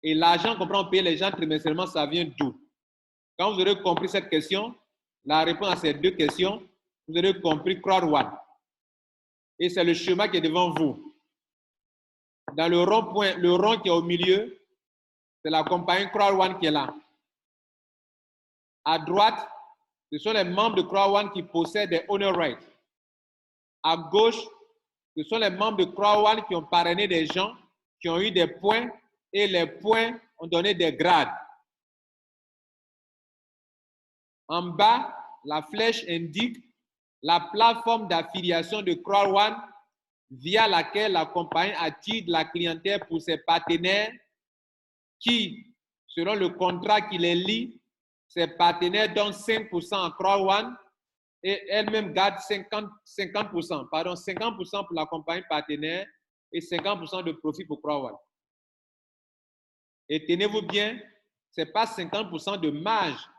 Et l'argent qu'on prend, on paye les gens trimestriellement, ça vient d'où? Quand vous aurez compris cette question, la réponse à ces deux questions, vous aurez compris Croix One. Et c'est le chemin qui est devant vous. Dans le rond-point, le rond qui est au milieu, c'est la compagnie Croix One qui est là. À droite, ce sont les membres de Croix One qui possèdent des honor rights. À gauche, ce sont les membres de Croix One qui ont parrainé des gens, qui ont eu des points, et les points ont donné des grades. En bas, la flèche indique la plateforme d'affiliation de Croix One via laquelle la compagnie attire de la clientèle pour ses partenaires qui, selon le contrat qui les lie, ses partenaires donnent 5% à Croix One et elle-même garde 50%. Pardon, 50% pour la compagnie partenaire et 50% de profit pour Croix One. Et tenez-vous bien, ce n'est pas 50% de marge,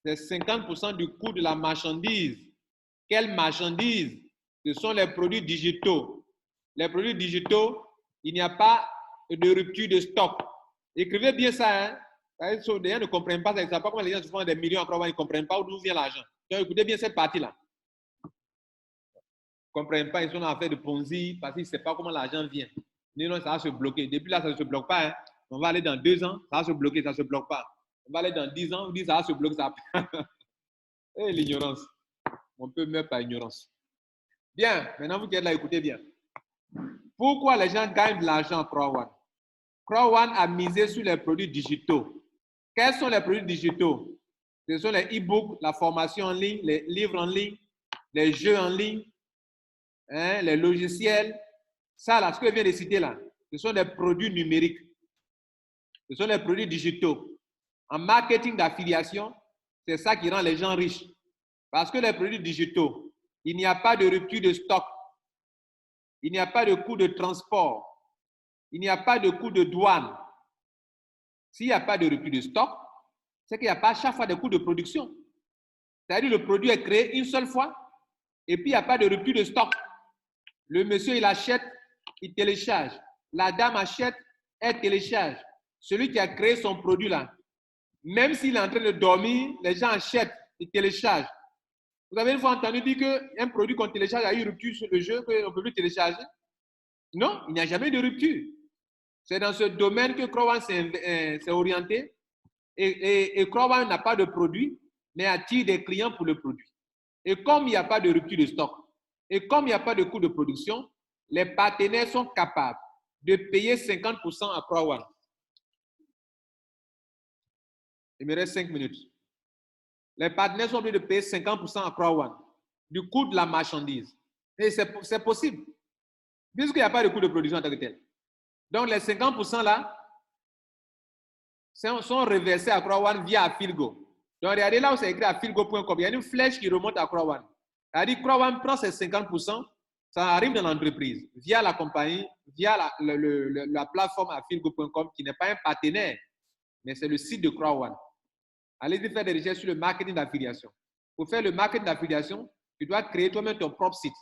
c'est 50% du coût de la marchandise. Quelle marchandise? Ce sont les produits digitaux. Les produits digitaux, il n'y a pas de rupture de stock. Écrivez bien ça, hein? Les gens ne comprennent pas, ça ne savent pas comment les gens se font des millions encore, ils ne comprennent pas d'où vient l'argent. Donc, écoutez bien cette partie-là. Ils ne comprennent pas, ils sont en fait de Ponzi parce qu'ils ne savent pas comment l'argent vient. Non, ça va se bloquer. Depuis là, ça ne se bloque pas. Hein. On va aller dans 2 ans, ça va se bloquer, ça ne se bloque pas. On va aller dans 10 ans, on dit ça va se bloquer, ça va. Et l'ignorance. On peut meurtre par ignorance. Bien, maintenant vous qui êtes là, écoutez bien. Pourquoi les gens gagnent de l'argent en Crowd? Crowd a misé sur les produits digitaux. Quels sont les produits digitaux? Ce sont les e-books, la formation en ligne, les livres en ligne, les jeux en ligne, hein, les logiciels. Ça, là, ce que je viens de citer là, ce sont des produits numériques. Ce sont les produits digitaux. En marketing d'affiliation, c'est ça qui rend les gens riches. Parce que les produits digitaux, il n'y a pas de rupture de stock. Il n'y a pas de coût de transport. Il n'y a pas de coût de douane. S'il n'y a pas de rupture de stock, c'est qu'il n'y a pas à chaque fois de coûts de production. C'est-à-dire que le produit est créé une seule fois et puis il n'y a pas de rupture de stock. Le monsieur, il achète, il télécharge. La dame achète, elle télécharge. Celui qui a créé son produit là, même s'il est en train de dormir, les gens achètent, ils téléchargent. Vous avez une fois entendu dire qu'un produit qu'on télécharge a eu rupture sur le jeu, qu'on ne peut plus télécharger? Non, il n'y a jamais de rupture. C'est dans ce domaine que Crowd s'est orienté. Et Crowd n'a pas de produit, mais attire des clients pour le produit. Et comme il n'y a pas de rupture de stock, et comme il n'y a pas de coût de production, les partenaires sont capables de payer 50% à Crowd. Il me reste 5 minutes. Les partenaires sont obligés de payer 50% à Crowd du coût de la marchandise. Et c'est possible, puisqu'il n'y a pas de coût de production en tant que tel. Donc, les 50% là sont reversés à Crowd via Affilgo. Donc, regardez là où c'est écrit affilgo.com. Il y a une flèche qui remonte à Crowd. C'est-à-dire que Crowd prend ces 50%, ça arrive dans l'entreprise via la compagnie, via la plateforme affilgo.com qui n'est pas un partenaire, mais c'est le site de Crowd. Allez-y faire des recherches sur le marketing d'affiliation. Pour faire le marketing d'affiliation, tu dois créer toi-même ton propre site.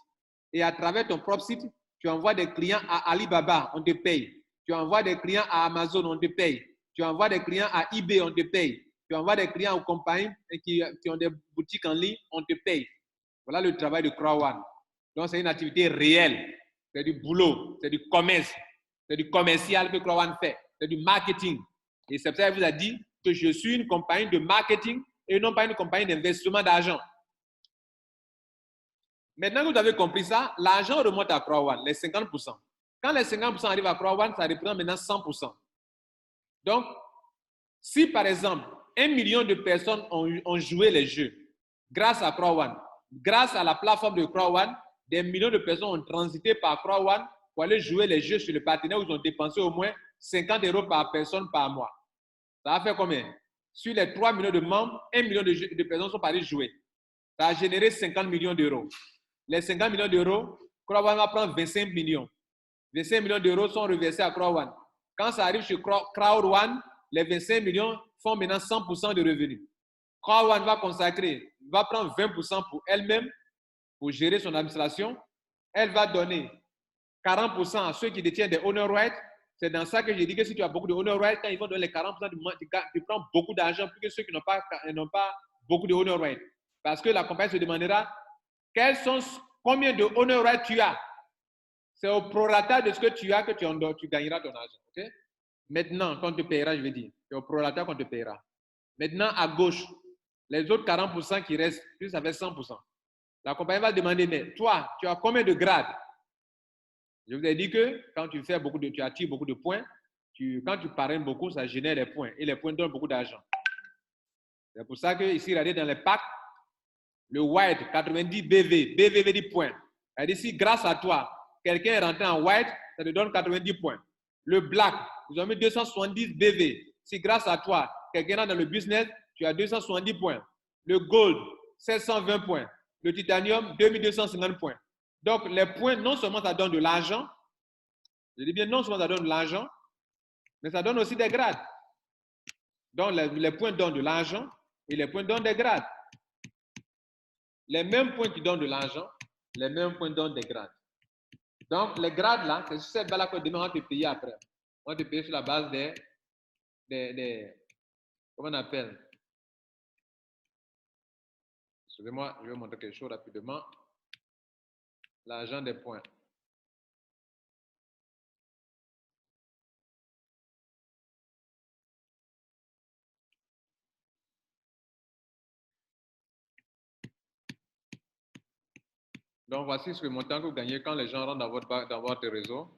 Et à travers ton propre site, tu envoies des clients à Alibaba, on te paye. Tu envoies des clients à Amazon, on te paye. Tu envoies des clients à eBay, on te paye. Tu envoies des clients aux compagnies qui ont des boutiques en ligne, on te paye. Voilà le travail de Crowd. Donc, c'est une activité réelle. C'est du boulot, c'est du commerce, c'est du commercial que Crowd fait. C'est du marketing. Et c'est pour ça qu'il vous a dit que je suis une compagnie de marketing et non pas une compagnie d'investissement d'argent. Maintenant que vous avez compris ça, l'argent remonte à Crowd, les 50%. Quand les 50% arrivent à Crowd, ça représente maintenant 100%. Donc, si par exemple, 1 million de personnes ont joué les jeux grâce à Crowd, grâce à la plateforme de Crowd, des millions de personnes ont transité par Crowd pour aller jouer les jeux sur le partenaire où ils ont dépensé au moins 50 € par personne par mois. Ça va faire combien? Sur les 3 millions de membres, 1 million de personnes sont parties jouer. Ça a généré 50 millions d'euros. Les 50 millions d'euros, Crowd va prendre 25 millions. 25 millions d'euros sont reversés à Crowd. Quand ça arrive chez Crowd, les 25 millions font maintenant 100% de revenus. Crowd va consacrer, va prendre 20% pour elle-même, pour gérer son administration. Elle va donner 40% à ceux qui détiennent des owner rights. C'est dans ça que j'ai dit que si tu as beaucoup de owner rights, quand ils vont donner les 40%, tu prends beaucoup d'argent plus que ceux qui n'ont pas beaucoup de owner rights. Parce que la compagnie se demandera combien de owner rights tu as. C'est au prorata de ce que tu as que tu gagneras ton argent. Okay? Maintenant, quand on te paiera, je vais dire, c'est au prorata qu'on te paiera. Maintenant, à gauche, les autres 40% qui restent, ça fait 100%. La compagnie va demander, mais toi, tu as combien de grades? Je vous ai dit que quand tu attires beaucoup de points, quand tu parraines beaucoup, ça génère des points. Et les points donnent beaucoup d'argent. C'est pour ça que ici, regardez dans les packs, le white, 90 BV. BV veut dire points. C'est-à-dire, si grâce à toi, quelqu'un est rentré en white, ça te donne 90 points. Le black, ils ont mis 270 BV. Si grâce à toi, quelqu'un est dans le business, tu as 270 points. Le gold, 720 points. Le titanium, 2250 points. Donc, les points, non seulement ça donne de l'argent, je dis bien non seulement ça donne de l'argent, mais ça donne aussi des grades. Donc, les points donnent de l'argent et les points donnent des grades. Les mêmes points qui donnent de l'argent, les mêmes points donnent des grades. Donc, les grades là, c'est cette base-là que demain on va te payer après. On va te payer sur la base comment on appelle? Excusez-moi, je vais vous montrer quelque chose rapidement. L'argent des points. Donc, voici ce montant que vous gagnez quand les gens rentrent dans votre réseau.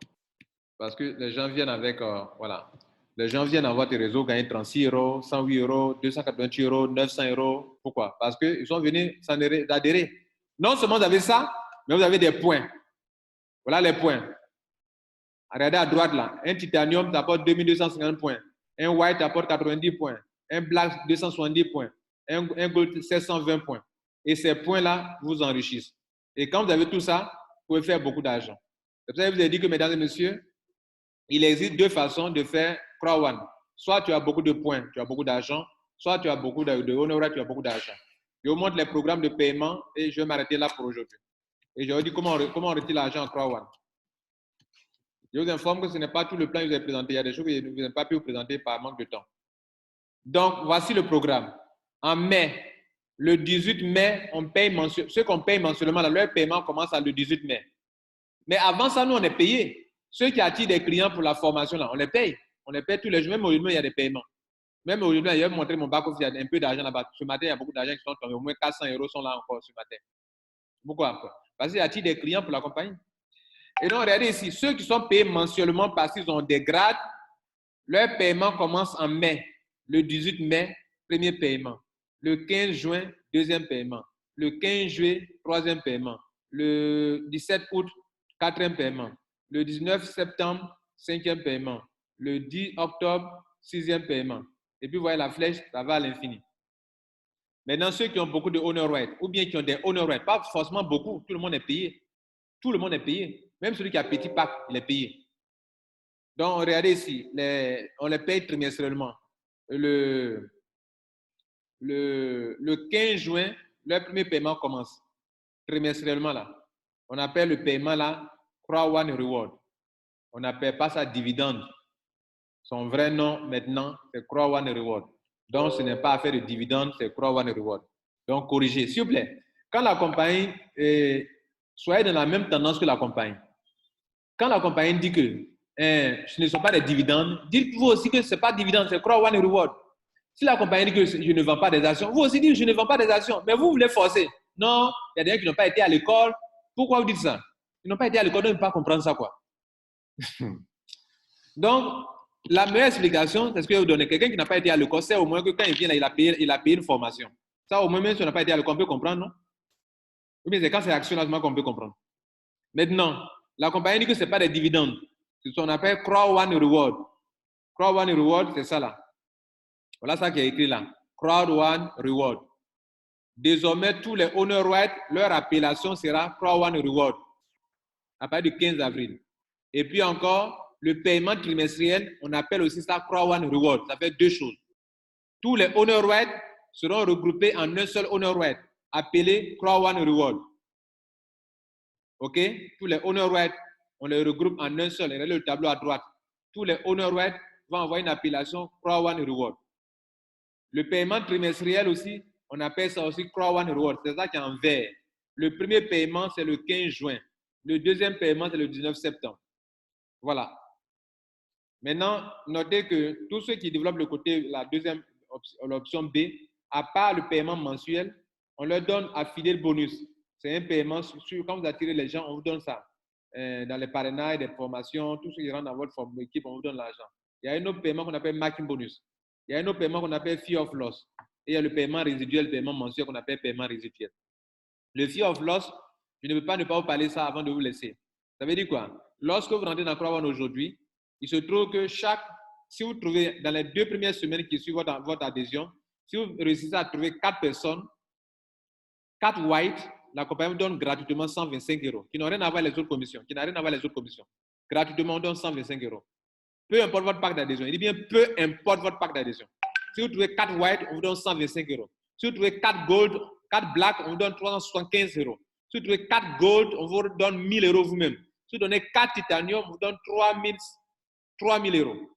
Parce que les gens viennent avec, voilà. Les gens viennent dans votre réseau gagner 36 euros, 108 euros, 288 euros, 900 euros. Pourquoi? Parce qu'ils sont venus d'adhérer. Non seulement vous avez ça, mais vous avez des points. Voilà les points. Regardez à droite là. Un titanium t'apporte 2250 points. Un white t'apporte 90 points. Un black 270 points. Un gold 720 points. Et ces points-là vous enrichissent. Et quand vous avez tout ça, vous pouvez faire beaucoup d'argent. C'est pour ça que je vous ai dit que, mesdames et messieurs, il existe deux façons de faire Crowd One. Soit tu as beaucoup de points, tu as beaucoup d'argent, soit tu as beaucoup de honoraires, tu as beaucoup d'argent. Je vous montre les programmes de paiement et je vais m'arrêter là pour aujourd'hui. Et je vous dis comment on retire l'argent en Crowd One. Je vous informe que ce n'est pas tout le plan que je vous ai présenté. Il y a des choses que je n'ai pas pu vous présenter par manque de temps. Donc, voici le programme. En mai, le 18 mai, on paye ceux qu'on paye mensuellement, leur paiement commence le 18 mai. Mais avant ça, nous, on est payé. Ceux qui attirent des clients pour la formation, là, on les paye. On les paye tous les jours. Même aujourd'hui, il y a des paiements. Même aujourd'hui, je vais vous montrer mon back-office, il y a un peu d'argent là-bas. Ce matin, il y a beaucoup d'argent qui sont tombés. Au moins 400 euros sont là encore ce matin. Pourquoi? Parce qu'ils attirent des clients pour la compagnie. Et donc, regardez ici, ceux qui sont payés mensuellement parce qu'ils ont des grades, leur paiement commence en mai. Le 18 mai, premier paiement. Le 15 juin, deuxième paiement. Le 15 juillet, troisième paiement. Le 17 août, quatrième paiement. Le 19 septembre, cinquième paiement. Le 10 octobre, sixième paiement. Et puis, vous voyez la flèche, ça va à l'infini. Maintenant, ceux qui ont beaucoup de honor rights, ou bien qui ont des honor rights, pas forcément beaucoup, tout le monde est payé. Tout le monde est payé. Même celui qui a petit pack, il est payé. Donc, regardez ici, on les paye trimestriellement. Le 15 juin, leur premier paiement commence. Trimestriellement, là. On appelle le paiement, là, Crowd One Reward. On n'appelle pas ça dividende. Son vrai nom, maintenant, c'est Crowd One Reward. Donc, ce n'est pas affaire de dividende, c'est Crowd One Reward. Donc, corrigez, s'il vous plaît. Quand la compagnie, soyez dans la même tendance que la compagnie. Quand la compagnie dit que ce ne sont pas des dividendes, dites-vous aussi que ce n'est pas dividende, c'est Crowd One Reward. Si la compagnie dit que je ne vends pas des actions, vous aussi dites que je ne vends pas des actions, mais vous voulez forcer. Non, il y a des gens qui n'ont pas été à l'école. Pourquoi vous dites ça? Ils n'ont pas été à l'école, donc ils ne peuvent pas comprendre ça, quoi. Donc, la meilleure explication, c'est ce que vous donnez. Quelqu'un qui n'a pas été à l'école, c'est au moins que quand il vient là, il a payé une formation. Ça, au moins, même si on n'a pas été à l'école, on peut comprendre, non? Ou bien c'est quand c'est action là qu'on peut comprendre. Maintenant, la compagnie dit que ce n'est pas des dividendes. C'est ce qu'on appelle Crowd One Reward. Crowd One Reward, c'est ça là. Voilà ça qui est écrit là. Crowd One Reward. Désormais, tous les honor rights, leur appellation sera Crowd One Reward à partir du 15 avril. Et puis encore, le paiement trimestriel, on appelle aussi ça Crowd One Reward. Ça fait deux choses. Tous les honor rights seront regroupés en un seul honor right, appelé Crowd One Reward. OK? Tous les honor rights, on les regroupe en un seul. Regardez le tableau à droite. Tous les honor rights vont envoyer une appellation Crowd One Reward. Le paiement trimestriel aussi, on appelle ça aussi Crowd One Reward. C'est ça qui est en vert. Le premier paiement, c'est le 15 juin. Le deuxième paiement, c'est le 19 septembre. Voilà. Maintenant, notez que tous ceux qui développent le côté, l'option B, à part le paiement mensuel, on leur donne affilié bonus. C'est un paiement sur, quand vous attirez les gens, on vous donne ça. Dans les parrainages, des formations, tout ce qui rentre dans votre équipe, on vous donne l'argent. Il y a un autre paiement qu'on appelle marketing bonus. Il y a un autre paiement qu'on appelle fear of loss. Et il y a le paiement résiduel, le paiement mensuel qu'on appelle paiement résiduel. Le fear of loss, je ne peux pas ne pas vous parler de ça avant de vous laisser. Ça veut dire quoi? Lorsque vous rentrez dans Crowd One aujourd'hui, il se trouve que si vous trouvez dans les 2 premières semaines qui suivent votre adhésion, si vous réussissez à trouver 4 personnes, 4 whites, la compagnie vous donne gratuitement 125 €, qui n'ont rien à voir avec les autres commissions, Gratuitement, on donne 125 €. Peu importe votre pack d'adhésion. Il dit bien peu importe votre pack d'adhésion. Si vous trouvez 4 white, on vous donne 125 €. Si vous trouvez 4 gold, 4 black, on vous donne 375 €. Si vous trouvez 4 gold, on vous donne 1000 € vous-même. Si vous donnez 4 titanium, on vous donne 3000 €.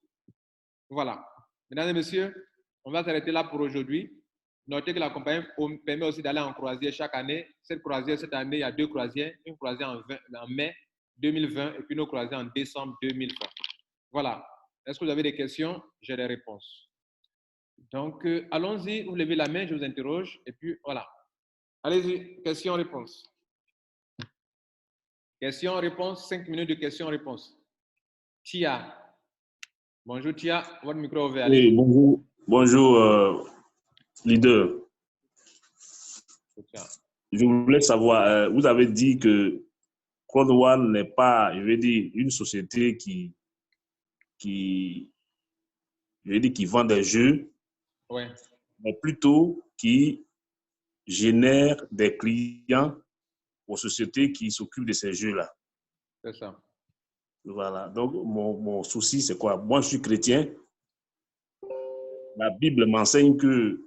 Voilà. Mesdames et messieurs, On va s'arrêter là pour aujourd'hui. Notez que la compagnie permet aussi d'aller en croisière chaque année. Cette croisière, cette année, il y a 2 croisières. Une croisière en mai 2020 et puis une croisière en décembre 2020. Voilà. Est-ce que vous avez des questions? J'ai des réponses. Donc, allons-y. Vous levez la main, je vous interroge. Et puis, voilà. Allez-y. Questions-réponses. Questions-réponses. 5 minutes de questions-réponses. Tia. Bonjour Tia. Votre micro est ouvert. Oui, bonjour. Bonjour, leader. Je voulais savoir, vous avez dit que Cloud One n'est pas, je veux dire, une société qui vend des jeux, Ouais. mais plutôt qui génère des clients aux sociétés qui s'occupent de ces jeux-là. C'est ça. Voilà. Donc, mon souci, c'est quoi? Moi, je suis chrétien. La Bible m'enseigne que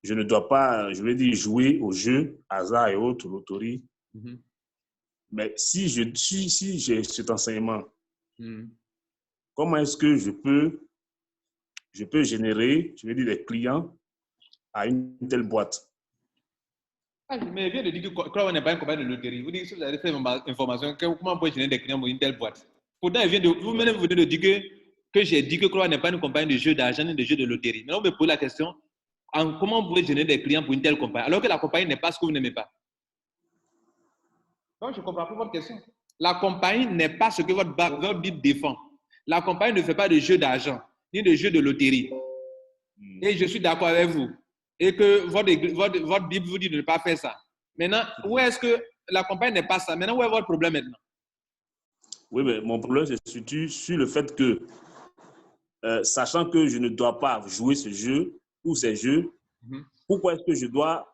je ne dois pas, je veux dire, jouer aux jeux, hasard et autres, loterie. Mm-hmm. Mais si j'ai cet enseignement, Mm-hmm. comment est-ce que je peux générer, je veux dire, des clients à une telle boîte? Ah, mais il vient de dire que Cloud n'est pas une compagnie de loterie. Vous dites que si vous avez fait information, comment on peut générer des clients pour une telle boîte? Pourtant, vous-même venez de dire que j'ai dit que Cloud n'est pas une compagnie de jeux d'argent ni de jeux de loterie. Maintenant, vous me posez la question, comment vous pouvez générer des clients pour une telle compagnie, alors que la compagnie n'est pas ce que vous n'aimez pas? Donc, je ne comprends pas votre question. La compagnie n'est pas ce que votre Bible défend. La compagnie ne fait pas de jeux d'argent, ni de jeux de loterie. Et je suis d'accord avec vous. Et que votre Bible vous dit de ne pas faire ça. Maintenant, où est-ce que la compagnie n'est pas ça? Maintenant, où est votre problème maintenant? Oui, mais mon problème, c'est surtout sur le fait que, sachant que je ne dois pas jouer ce jeu ou ces jeux, pourquoi est-ce que je dois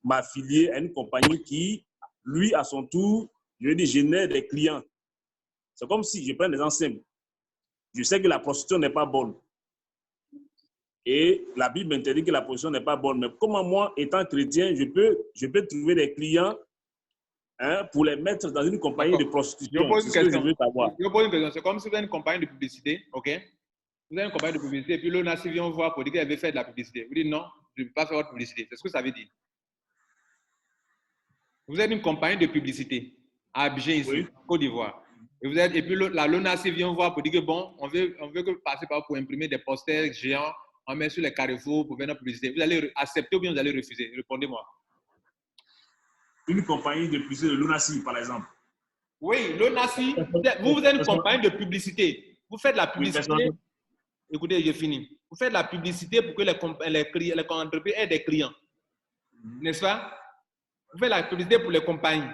m'affilier à une compagnie qui, lui, à son tour, je veux dire, génère des clients? C'est comme si je prends des exemples simples. Je sais que la prostitution n'est pas bonne. Et la Bible m'interdit que la prostitution n'est pas bonne. Mais comment moi, étant chrétien, je peux trouver des clients pour les mettre dans une compagnie de prostitution? C'est ce que je veux savoir. Je pose une question. C'est comme si vous avez une compagnie de publicité, ok? Vous avez une compagnie de publicité, et puis l'ONACI vient voir pour dire qu'elle veut faire de la publicité. Vous dites non, je ne veux pas faire votre publicité. C'est ce que ça veut dire. Vous êtes une compagnie de publicité à Abidjan, ici, Oui. en Côte d'Ivoire. Et puis la LONASI vient voir pour dire que bon, on veut que passer par pour imprimer des posters géants, on met sur les carrefours pour faire notre publicité. Vous allez accepter ou bien vous allez refuser? Répondez-moi. Une compagnie de publicité de l'ONACI, par exemple. Oui, l'ONACI, vous êtes une compagnie de publicité. Vous faites de la publicité. Écoutez, j'ai fini. Vous faites de la publicité pour que les entreprises aient des clients. N'est-ce pas? Vous faites la publicité pour les compagnies.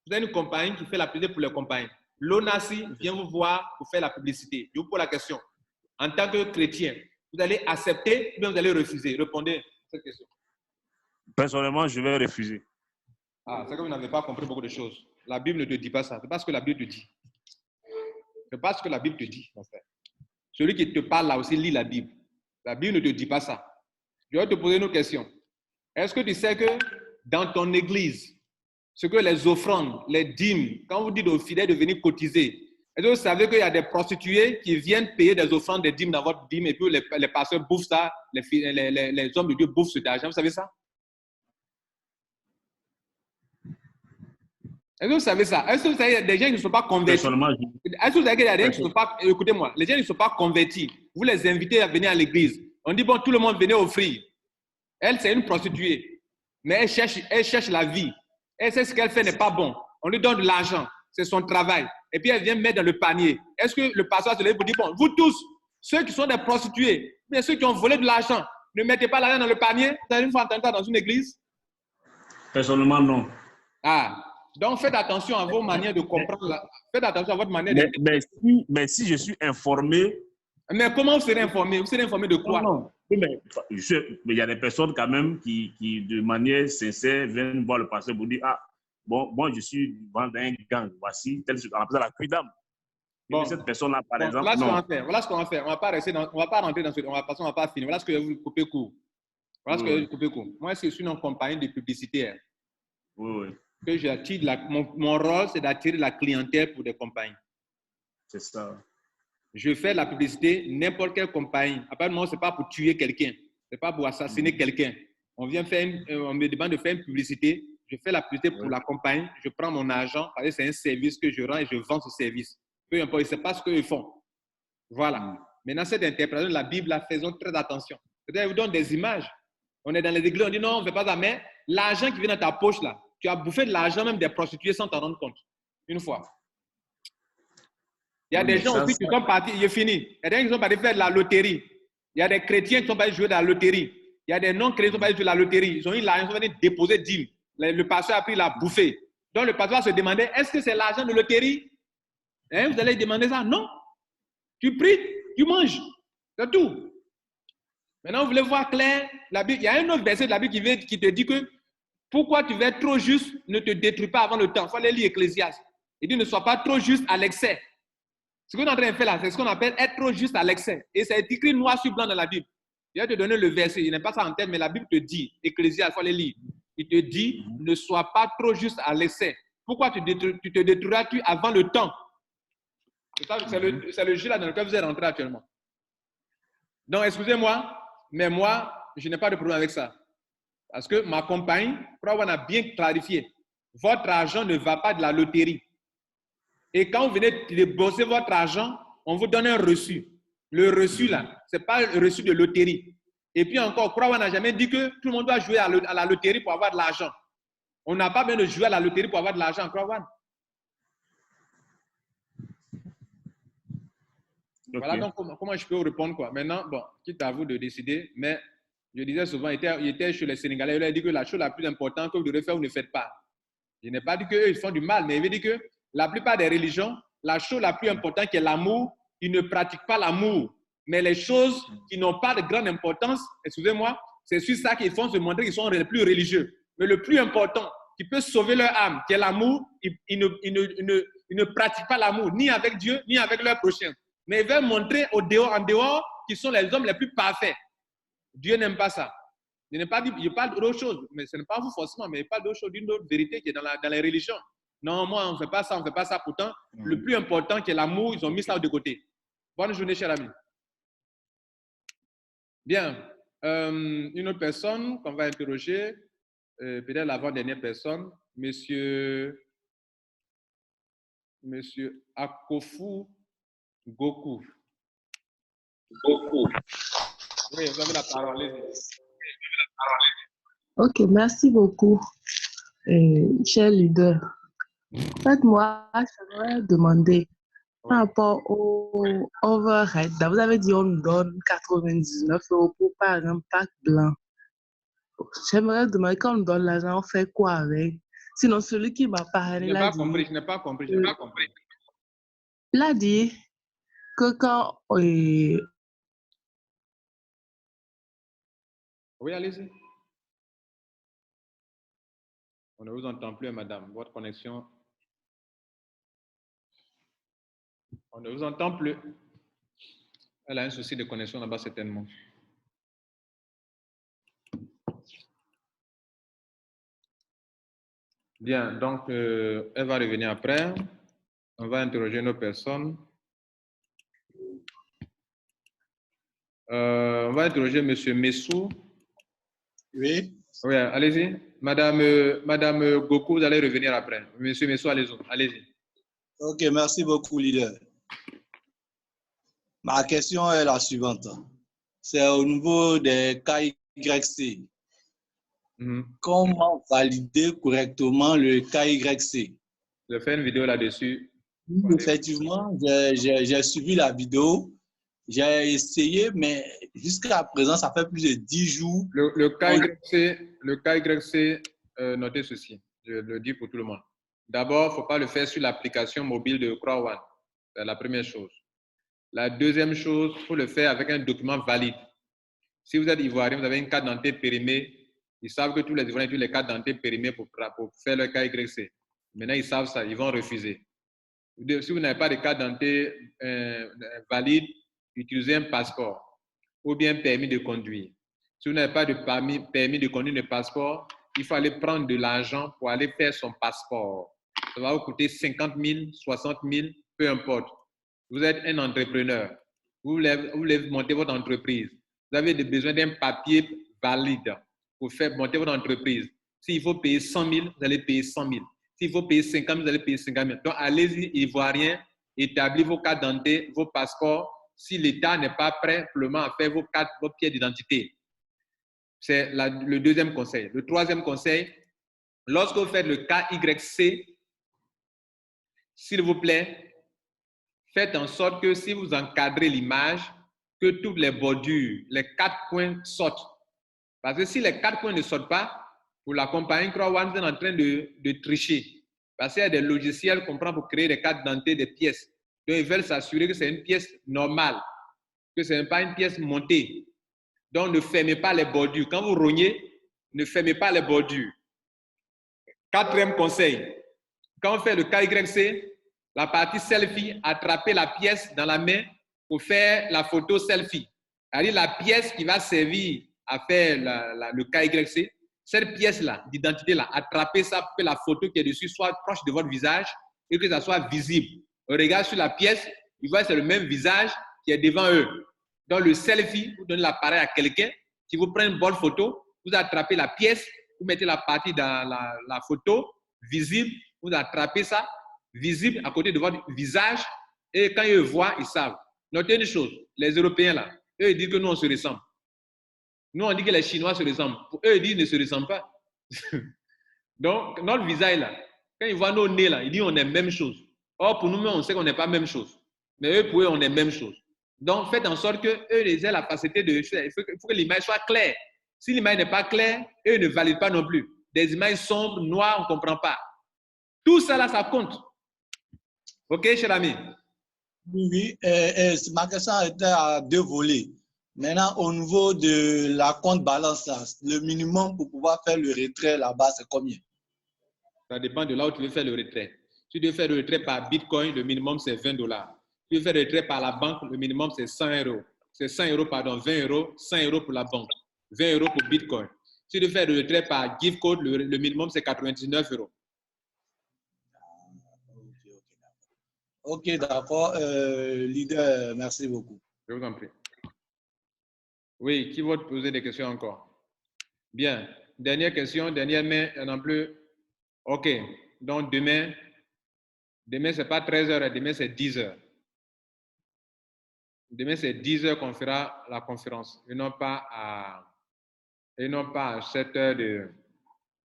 Vous avez une compagnie qui fait la publicité pour les compagnies. L'ONACI vient vous voir pour faire la publicité. Je vous pose la question. En tant que chrétien, vous allez accepter ou bien vous allez refuser? Répondez à cette question. Personnellement, je vais refuser. Ah, c'est que vous n'avez pas compris beaucoup de choses. La Bible ne te dit pas ça. C'est pas ce que la Bible te dit. C'est pas ce que la Bible te dit, mon frère. Celui qui te parle là aussi lit la Bible. La Bible ne te dit pas ça. Je vais te poser une question. Est-ce que tu sais que dans ton église, ce que les offrandes, les dîmes, quand vous dites aux fidèles de venir cotiser, est-ce que vous savez qu'il y a des prostituées qui viennent payer des offrandes, des dîmes dans votre dîme et puis les pasteurs bouffent ça, les hommes de Dieu bouffent cet argent? Vous savez ça? Est-ce que vous savez ça? Est-ce que vous savez qu'il y a des gens qui ne sont pas convertis? Est-ce que vous savez qu'il y a des gens qui ne sont pas... Écoutez-moi, les gens qui ne sont pas convertis, vous les invitez à venir à l'église. On dit, bon, tout le monde venez offrir. Elle, c'est une prostituée. Mais elle cherche la vie. Elle sait ce qu'elle fait n'est pas bon. On lui donne de l'argent. C'est son travail. Et puis elle vient mettre dans le panier. Est-ce que le pasteur se lève pour dire, bon, vous tous, ceux qui sont des prostituées, bien ceux qui ont volé de l'argent, ne mettez pas l'argent dans le panier? Vous avez une fois entendu ça dans une église? Personnellement, non. Ah, donc faites attention à vos manières de comprendre. Faites attention à votre manière de... Mais si je suis informé... Mais comment vous serez informé? Vous serez informé de quoi? Non. Mais il y a des personnes quand même qui, de manière sincère, viennent voir le pasteur pour dire, ah, bon, moi je suis dans un gang, voici, tel on appelle ça la cuidame. Bon, cette personne-là, par exemple, voilà non. Voilà ce qu'on va faire. On va pas rentrer dans ce... On va pas finir. Voilà ce que je vais vous couper court. Voilà ce que je vais vous couper court. Moi, je suis une compagnie de publicité. Oui. Que j'attire mon rôle, c'est d'attirer la clientèle pour des compagnies. C'est ça. Je fais la publicité, n'importe quelle compagnie. Après, moi, ce n'est pas pour tuer quelqu'un. C'est pas pour assassiner quelqu'un. On me demande de faire une publicité. Je fais la publicité pour la compagnie. Je prends mon argent parce que c'est un service que je rends et je vends ce service. Peu importe, ce n'est pas ce qu'ils font. Voilà. Maintenant, cette interprétation de la Bible, là, faisons très attention. Peut-être qu'ils vous donnent des images. On est dans les églises, on dit non, on ne fait pas ça. Mais l'argent qui vient dans ta poche, là, tu as bouffé de l'argent même des prostituées sans t'en rendre compte. Une fois. Il y a des gens aussi qui sont partis, il est fini. Il y a des gens qui sont partis faire de la loterie. Il y a des chrétiens qui sont partis jouer de la loterie. Il y a des non-chrétiens qui sont partis jouer de la loterie. Ils ont eu l'argent, ils sont venus déposer 10 000. Le pasteur a pris la bouffée. Donc le pasteur se demandait, est-ce que c'est l'argent de loterie? Hein, vous allez demander ça? Non. Tu pries, tu manges. C'est tout. Maintenant, vous voulez voir clair, la Bible, il y a un autre verset de la Bible qui te dit que pourquoi tu veux être trop juste, ne te détruis pas avant le temps. Il faut aller lire Ecclésiaste. Il dit ne sois pas trop juste à l'excès. Ce qu'on est en train de faire là, c'est ce qu'on appelle être trop juste à l'excès. Et c'est écrit noir sur blanc dans la Bible. Je vais te donner le verset, il n'est pas ça en tête, mais la Bible te dit, Ecclésiaste, il faut aller lire. Il te dit, ne sois pas trop juste à l'excès. Pourquoi tu te détruiras-tu avant le temps? C'est le jeu là dans lequel vous êtes rentré actuellement. Donc, excusez-moi, mais moi, je n'ai pas de problème avec ça. Parce que ma compagne, Prawan a bien clarifié, votre argent ne va pas de la loterie. Et quand vous venez de bosser votre argent, on vous donne un reçu. Le reçu là, ce n'est pas le reçu de loterie. Et puis encore, Prawan n'a jamais dit que tout le monde doit jouer à la loterie pour avoir de l'argent. On n'a pas besoin de jouer à la loterie pour avoir de l'argent, Prawan. Okay. Voilà donc comment je peux vous répondre quoi. Maintenant, bon, quitte à vous de décider, mais je disais souvent, il était chez les Sénégalais, il a dit que la chose la plus importante que vous devez faire, vous ne faites pas. Je n'ai pas dit qu'eux, ils font du mal, mais il veut dire que la plupart des religions, la chose la plus importante qui est l'amour, ils ne pratiquent pas l'amour. Mais les choses qui n'ont pas de grande importance, excusez-moi, c'est sur ça qu'ils font se montrer qu'ils sont les plus religieux. Mais le plus important, qui peut sauver leur âme, qui est l'amour, ils ne pratiquent pas l'amour, ni avec Dieu, ni avec leur prochain. Mais ils veulent montrer en dehors qu'ils sont les hommes les plus parfaits. Dieu n'aime pas ça. Je n'ai pas dit, je parle d'autre chose, mais ce n'est pas vous forcément, mais je parle d'autre chose, d'une autre vérité qui est dans les religions. Non, moi, on ne fait pas ça, on ne fait pas ça. Pourtant, le plus important qui est l'amour, ils ont mis ça de côté. Bonne journée, cher ami. Bien. Une autre personne qu'on va interroger, peut-être l'avant-dernière personne, Monsieur Akofu Goku. Oui, vous avez la parole. Ok, merci beaucoup, cher leader. En fait, moi, j'aimerais demander par rapport au overhead. Vous avez dit on nous donne 99 € pour par un pack blanc. J'aimerais demander quand on nous donne l'argent, on fait quoi avec? Sinon, celui qui m'a parlé, je n'ai pas compris. Il a dit que quand... Oui, allez-y. On ne vous entend plus, madame. Votre connexion... On ne vous entend plus. Elle a un souci de connexion là-bas, certainement. Bien, donc, elle va revenir après. On va interroger nos personnes. On va interroger M. Messou. Oui. Oui, allez-y. Madame Goku, vous allez revenir après. M. Messou, allez-y. Ok, merci beaucoup, leader. Ma question est la suivante. C'est au niveau des KYC. Comment valider correctement le KYC? Je fais une vidéo là-dessus. Effectivement, j'ai suivi la vidéo. J'ai essayé, mais jusqu'à présent, ça fait plus de 10 jours. Le KYC, notez ceci. Je le dis pour tout le monde. D'abord, il ne faut pas le faire sur l'application mobile de CrossOne. C'est la première chose. La deuxième chose, il faut le faire avec un document valide. Si vous êtes ivoirien, vous avez une carte d'identité périmée. Ils savent que tous les Ivoiriens ont les cartes d'identité périmées pour faire le KYC. Maintenant, ils savent ça, ils vont refuser. Si vous n'avez pas de carte d'identité valide, utilisez un passeport ou bien permis de conduire. Si vous n'avez pas de permis de conduire, de passeport, il faut aller prendre de l'argent pour aller faire son passeport. Ça va vous coûter 50 000, 60 000, peu importe. Vous êtes un entrepreneur. Vous voulez monter votre entreprise. vous avez besoin d'un papier valide pour faire monter votre entreprise. S'il faut payer 100 000, vous allez payer 100 000. S'il faut payer 50 000, vous allez payer 50 000. Donc, allez-y, Ivoiriens, établissez vos cartes d'identité, vos passeports. Si l'État n'est pas prêt simplement à faire vos pièces d'identité. C'est le deuxième conseil. Le troisième conseil, lorsque vous faites le KYC, s'il vous plaît, faites en sorte que si vous encadrez l'image, que toutes les bordures, les 4 points sortent. Parce que si les 4 points ne sortent pas, pour la compagnie Croix-One, vous êtes en train de tricher. Parce qu'il y a des logiciels qu'on prend pour créer des cartes d'identité, des pièces. Donc, ils veulent s'assurer que c'est une pièce normale, que ce n'est pas une pièce montée. Donc, ne fermez pas les bordures. Quand vous rognez, ne fermez pas les bordures. Quatrième conseil, quand on fait le KYC, la partie selfie, attrapez la pièce dans la main pour faire la photo selfie. C'est-à-dire la pièce qui va servir à faire le KYC, cette pièce-là, d'identité-là, attrapez ça pour que la photo qui est dessus soit proche de votre visage et que ça soit visible. On regarde sur la pièce, ils voient que c'est le même visage qui est devant eux. Dans le selfie, vous donnez l'appareil à quelqu'un qui vous prend une bonne photo, vous attrapez la pièce, vous mettez la partie dans la photo visible, vous attrapez ça, visible à côté de votre visage, et quand ils voient, ils savent. Notez une chose, les Européens là, eux ils disent que nous on se ressemble. Nous on dit que les Chinois se ressemblent. Pour eux ils disent qu'ils ne se ressemblent pas. Donc notre visage là, quand ils voient nos nez là, ils disent on est même chose. Or pour nous on sait qu'on n'est pas même chose. Mais eux pour eux on est même chose. Donc faites en sorte que eux ils aient la facilité de faire. Il faut que l'image soit claire. Si l'image n'est pas claire, eux ne valident pas non plus. Des images sombres, noires, on ne comprend pas. Tout ça là, ça compte. OK, cher ami? Oui, ma question était à 2 volets. Maintenant, au niveau de la compte balance, là, le minimum pour pouvoir faire le retrait là-bas, c'est combien? Ça dépend de là où tu veux faire le retrait. Si tu veux faire le retrait par Bitcoin, le minimum c'est $20. Si tu veux faire le retrait par la banque, le minimum c'est 100 euros. C'est 100 euros, pardon, 20 euros, 100 euros pour la banque, 20 euros pour Bitcoin. Si tu veux faire le retrait par gift code, le minimum c'est 99 euros. Ok, d'accord. Leader, merci beaucoup. Je vous en prie. Oui, qui va te poser des questions encore? Bien. Dernière question, dernière main, non plus. OK. Donc, demain, ce n'est pas 13h, demain, c'est 10h. Demain, c'est 10h qu'on fera la conférence. Et non pas à 7h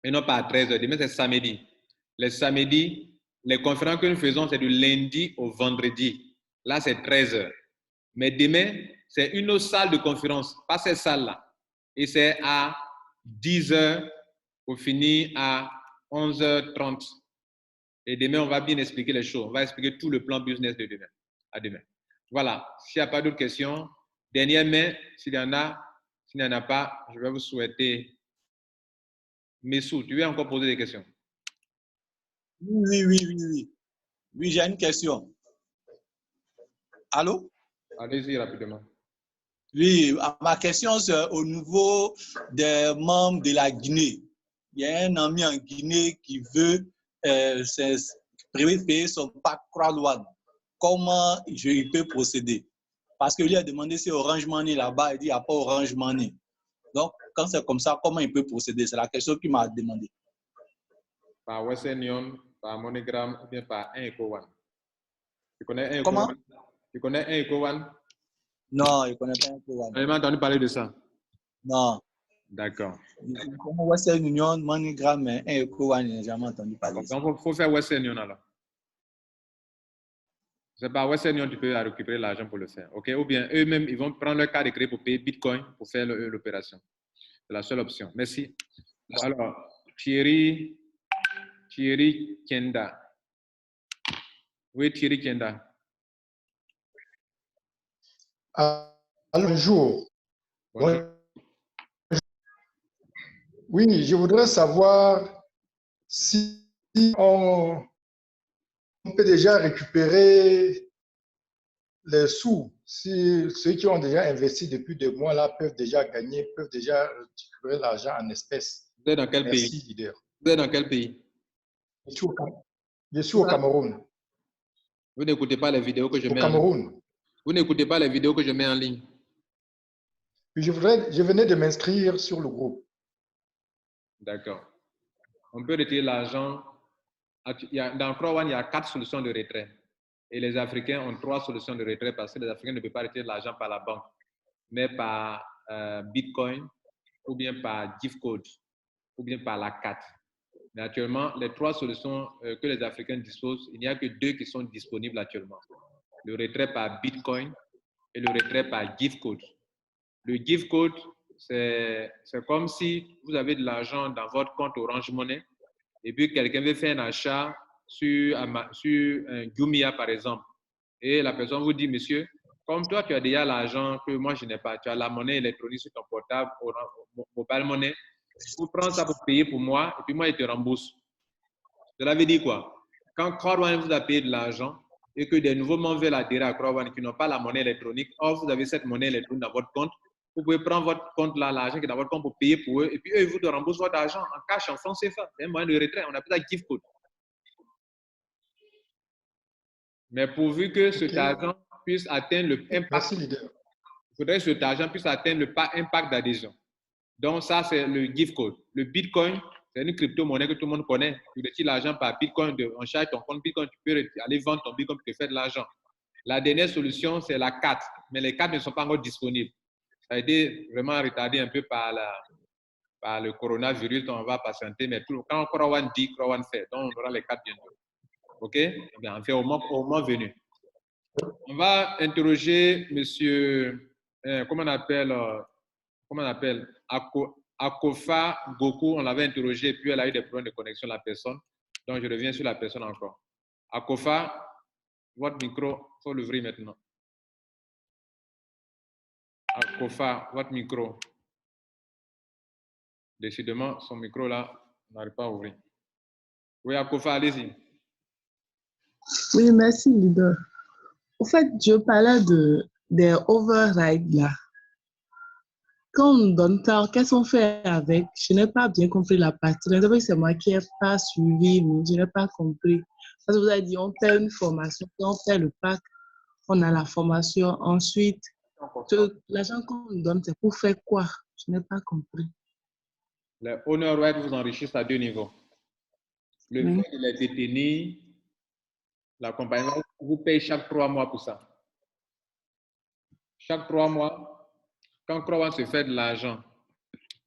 et non pas à 13h. Demain, c'est samedi. Les samedis, les conférences que nous faisons, c'est du lundi au vendredi. Là, c'est 13h. Mais demain, c'est une autre salle de conférence, pas cette salle-là. Et c'est à 10h pour finir à 11h30. Et demain, on va bien expliquer les choses. On va expliquer tout le plan business de demain. À demain. Voilà. S'il n'y a pas d'autres questions, dernière main, s'il y en a. S'il n'y en a pas, je vais vous souhaiter. Messou, tu veux encore poser des questions? Oui, j'ai une question. Allô? Allez-y rapidement. Oui, ma question, c'est au niveau des membres de la Guinée. Il y a un ami en Guinée qui veut payer son pack Croix-One. Comment il peut procéder? Parce que lui a demandé si Orange Money là-bas, il dit qu'il n'y a pas Orange Money. Donc, quand c'est comme ça, comment il peut procéder? C'est la question qu'il m'a demandé. Par Western Union, par MoneyGram ou bien par 1EcoOne. Tu connais 1EcoOne? Comment? Tu connais 1EcoOne? Non, il ne connaît pas 1EcoOne. Tu m'as entendu parler de ça? Non. D'accord. Il connaît Western Union, MoneyGram, mais 1EcoOne, il n'a jamais entendu parler de ça. Donc, il faut faire Western Union alors. C'est par Western Union que tu peux récupérer l'argent pour le faire. OK? Ou bien eux-mêmes, ils vont prendre leur carte de crédit pour payer Bitcoin pour faire l'opération. C'est la seule option. Merci. Alors, Thierry Kenda. Oui, Thierry Kenda. Bonjour. Bonjour. Oui, je voudrais savoir si on peut déjà récupérer les sous. Si ceux qui ont déjà investi depuis 2 mois là peuvent déjà gagner, peuvent déjà récupérer l'argent en espèces. Vous êtes dans quel Merci, pays? leader. Vous êtes dans quel pays? Je suis au Cameroun. Vous n'écoutez pas les vidéos que je mets Au en ligne. Cameroun. Vous n'écoutez pas les vidéos que je mets en ligne. Puis je venais de m'inscrire sur le groupe. D'accord. On peut retirer l'argent. Dans Croix One, il y a 4 solutions de retrait. Et les Africains ont 3 solutions de retrait parce que les Africains ne peuvent pas retirer de l'argent par la banque, mais par Bitcoin, ou bien par gift code, ou bien par la carte. Mais actuellement, les 3 solutions que les Africains disposent, il n'y a que 2 qui sont disponibles actuellement. Le retrait par Bitcoin et le retrait par gift code. Le gift code, c'est comme si vous avez de l'argent dans votre compte Orange Money et puis quelqu'un veut faire un achat sur un Jumia, par exemple. Et la personne vous dit, monsieur, comme toi, tu as déjà l'argent que moi, je n'ai pas, tu as la monnaie électronique sur ton portable, mobile money, vous prenez ça pour payer pour moi et puis moi, je te rembourse. Cela veut dire quoi? Quand Croix One vous a payé de l'argent et que des nouveaux membres veulent adhérer à Croix One qui n'ont pas la monnaie électronique, or vous avez cette monnaie électronique dans votre compte, vous pouvez prendre votre compte là, l'argent qui est dans votre compte pour payer pour eux et puis eux, ils vous remboursent votre argent en cash, en francs CFA. C'est un moyen de retrait, on appelle ça gift code. Mais pourvu que cet argent puisse atteindre le impact. Merci, leader. Il faudrait que cet argent puisse atteindre le impact d'adhésion. Donc, ça, c'est le gift code. Le Bitcoin, c'est une crypto-monnaie que tout le monde connaît. Tu retires l'argent par Bitcoin, on charge ton compte Bitcoin, tu peux aller vendre ton Bitcoin pour te faire de l'argent. La dernière solution, c'est la carte. Mais les cartes ne sont pas encore disponibles. Ça a été vraiment retardé un peu par le coronavirus, dont on va patienter. Mais quand Croix One dit, Croix One fait. Donc, on aura les cartes bientôt. OK? Eh bien, on fait au moment venu. On va interroger monsieur, comment on appelle, Akofa Goku. On l'avait interrogé, puis elle a eu des problèmes de connexion, la personne. Donc, je reviens sur la personne encore. Akofa, votre micro, il faut l'ouvrir maintenant. Akofa, votre micro. Décidément, son micro là, n'arrive pas à ouvrir. Oui, Akofa, allez-y. Oui, merci, leader. Au fait, je parlais des overrides là. Quand on donne ça, qu'est-ce qu'on fait avec? Je n'ai pas bien compris la partie. C'est moi qui n'ai pas suivi, mais je n'ai pas compris. Parce que vous avez dit, on fait une formation, on fait le pack, on a la formation. Ensuite, l'argent qu'on nous donne, c'est pour faire quoi? Je n'ai pas compris. Les honor rights vous enrichissent à 2 niveaux. Le fait de les détenir, la compagnie vous paye chaque 3 mois pour ça. Chaque 3 mois, quand Croix One se fait de l'argent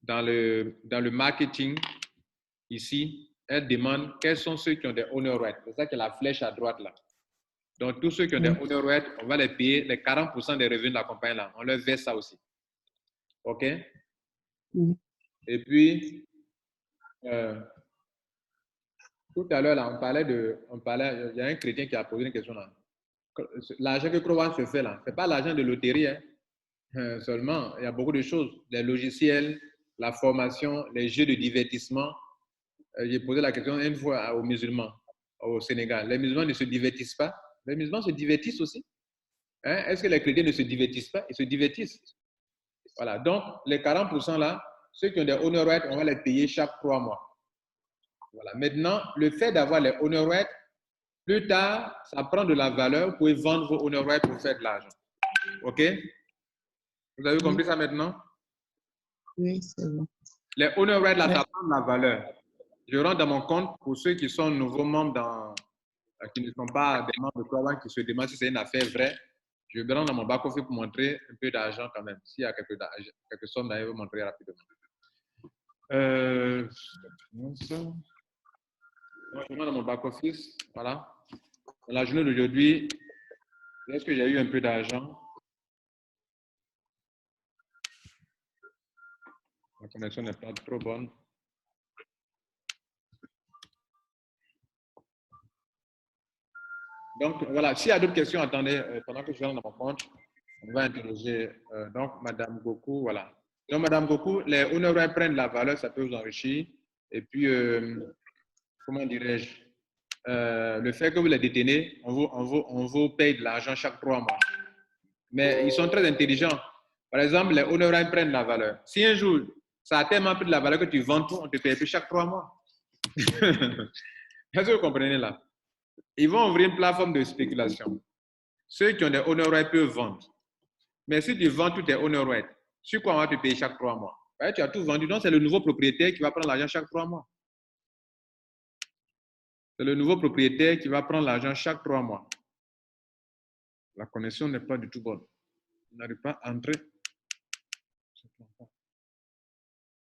dans le marketing, ici, elle demande quels sont ceux qui ont des honor rights. C'est ça que la flèche à droite là. Donc, tous ceux qui ont des honor rights, on va les payer les 40% des revenus de la compagnie là. On leur verse ça aussi. OK? Et puis, tout à l'heure, là, il y a un chrétien qui a posé une question là. L'argent que Croix One se fait là, ce n'est pas l'argent de loterie, hein. Seulement, il y a beaucoup de choses. Les logiciels, la formation, les jeux de divertissement. J'ai posé la question une fois aux musulmans au Sénégal. Les musulmans ne se divertissent pas. Les musulmans se divertissent aussi. Hein? Est-ce que les chrétiens ne se divertissent pas? Ils se divertissent. Voilà. Donc, les 40% là, ceux qui ont des honor rights, on va les payer chaque 3 mois. Voilà. Maintenant, le fait d'avoir les honor rights, plus tard, ça prend de la valeur. Vous pouvez vendre vos honor rights pour faire de l'argent. OK? Vous avez compris ça maintenant? Oui, c'est bon. Les honor rights, là, ça prend de la valeur. Je rentre dans mon compte pour ceux qui sont nouveaux membres, qui ne sont pas des membres de Croix One, qui se demandent si c'est une affaire vraie. Je rentre dans mon back-office pour montrer un peu d'argent quand même. S'il y a quelques sommes, je vais vous montrer rapidement. Je rentre dans mon back-office. Voilà. Dans la journée d'aujourd'hui, est-ce que j'ai eu un peu d'argent? La connexion n'est pas trop bonne. Donc, voilà, s'il y a d'autres questions, attendez, pendant que je rentre dans mon compte, on va interroger donc Madame Goku, voilà. Donc, Madame Goku, les honoraires prennent la valeur, ça peut vous enrichir. Et puis, comment dirais-je, le fait que vous les détenez, on vous paye de l'argent chaque 3 mois. Mais ils sont très intelligents. Par exemple, les honoraires prennent la valeur. Si un jour, ça a tellement pris de la valeur que tu vends tout, on te paye plus chaque 3 mois. Est-ce que vous comprenez là? Ils vont ouvrir une plateforme de spéculation. Ceux qui ont des honor rights peuvent vendre. Mais si tu vends tous tes honor rights, Sur quoi on va te payer chaque 3 mois? Ouais, tu as tout vendu, donc c'est le nouveau propriétaire qui va prendre l'argent chaque 3 mois. C'est le nouveau propriétaire qui va prendre l'argent chaque 3 mois. La connexion n'est pas du tout bonne. On n'arrive pas à entrer.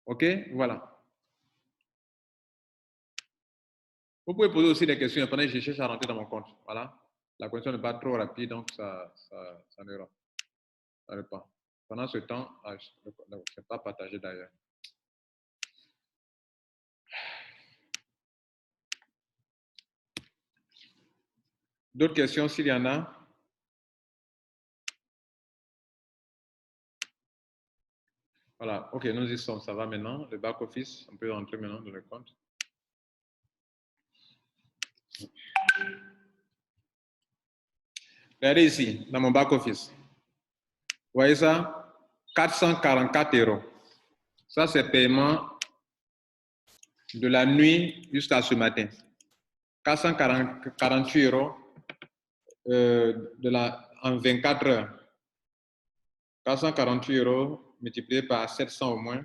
OK, voilà. Vous pouvez poser aussi des questions pendant que je cherche à rentrer dans mon compte. Voilà. La connexion n'est pas trop rapide, donc ça n'ira pas. Pendant ce temps, je ne sais pas partager d'ailleurs. D'autres questions s'il y en a? Voilà, OK, nous y sommes, ça va maintenant. Le back-office, on peut rentrer maintenant dans le compte. Regardez ici, dans mon back-office. Vous voyez ça? 444 €. Ça, c'est paiement de la nuit jusqu'à ce matin. 448 € en 24 heures. 448 € multiplié par 700 au moins.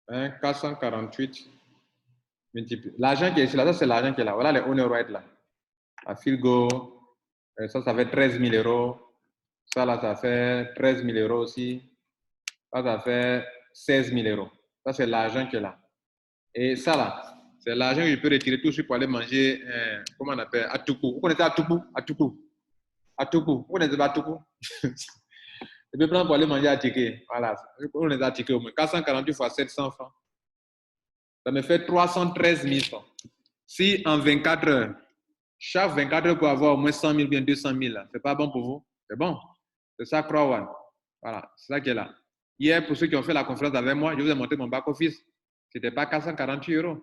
Hein, 448 multiplié. L'argent qui est ici, là, ça c'est l'argent qui est là. Voilà les owner rights là. À Philgo, ça fait 13 000 €. Ça là, ça fait 13 000 € aussi. Ça fait 16 000 €. Ça c'est l'argent qui est là. Et ça là, c'est l'argent que je peux retirer tout de suite pour aller manger, comment on appelle, Atuku. Vous connaissez Atuku? Atuku. Vous connaissez pas Atuku? Je peux prendre pour aller manger à Ticket. Voilà. On est à Ticket au moins. 448 fois 700 francs. Ça me fait 313 000 francs. Si en 24 heures, chaque 24 heures pour avoir au moins 100 000 bien 200 000, c'est pas bon pour vous? C'est bon. C'est ça, Crowan. Voilà. C'est ça qui est là. Hier, pour ceux qui ont fait la conférence avec moi, je vous ai montré mon back-office. Ce n'était pas 448 €.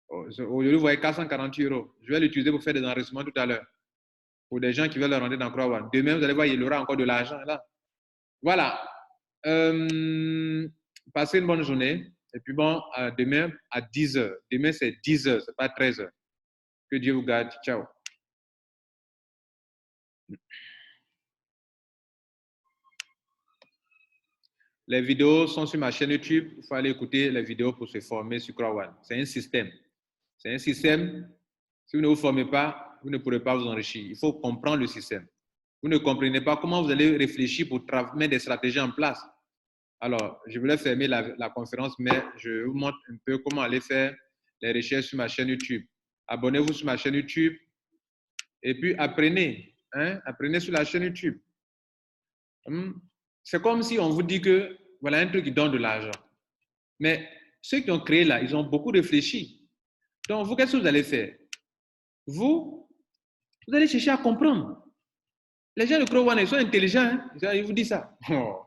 Aujourd'hui, vous voyez 448 €. Je vais l'utiliser pour faire des enregistrements tout à l'heure. Pour des gens qui veulent rentrer dans Crowan. Demain, vous allez voir, il y aura encore de l'argent là. Voilà. Passez une bonne journée. Et puis bon, demain à 10 h. Demain, c'est 10 h, ce n'est pas 13 h. Que Dieu vous garde. Ciao. Les vidéos sont sur ma chaîne YouTube. Il faut aller écouter les vidéos pour se former sur Crowan. C'est un système. C'est un système. Si vous ne vous formez pas, vous ne pourrez pas vous enrichir. Il faut comprendre le système. Vous ne comprenez pas comment vous allez réfléchir pour mettre des stratégies en place. Alors, je voulais fermer la conférence, mais je vous montre un peu comment aller faire les recherches sur ma chaîne YouTube. Abonnez-vous sur ma chaîne YouTube et puis apprenez. Hein? Apprenez sur la chaîne YouTube. C'est comme si on vous dit que voilà un truc qui donne de l'argent. Mais ceux qui ont créé là, ils ont beaucoup réfléchi. Donc, vous, qu'est-ce que vous allez faire? Vous allez chercher à comprendre. Les gens de Crowan, ils sont intelligents. Hein? Ils vous disent ça. Oh.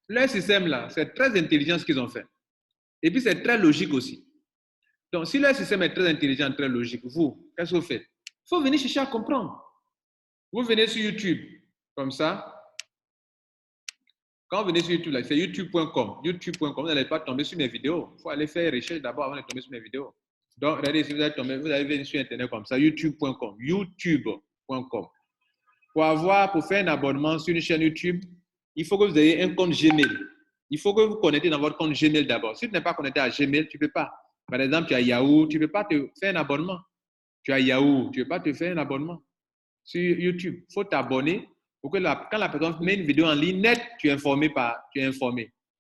Leur système là, c'est très intelligent ce qu'ils ont fait. Et puis, c'est très logique aussi. Donc, si leur système est très intelligent, très logique, vous, qu'est-ce que vous faites? Il faut venir chercher à comprendre. Vous venez sur YouTube, comme ça. Quand vous venez sur YouTube, c'est youtube.com. YouTube.com, vous n'allez pas tomber sur mes vidéos. Il faut aller faire recherche d'abord avant de tomber sur mes vidéos. Donc, regardez, si vous allez tomber, vous allez venir sur Internet comme ça, youtube.com. youtube.com. Pour faire un abonnement sur une chaîne YouTube, il faut que vous ayez un compte Gmail. Il faut que vous connectez dans votre compte Gmail d'abord. Si tu n'es pas connecté à Gmail, tu ne peux pas. Par exemple, tu as Yahoo, tu ne peux pas te faire un abonnement. Tu as Yahoo, tu ne peux pas te faire un abonnement sur YouTube. Il faut t'abonner pour que quand la personne met une vidéo en ligne net, tu es informé.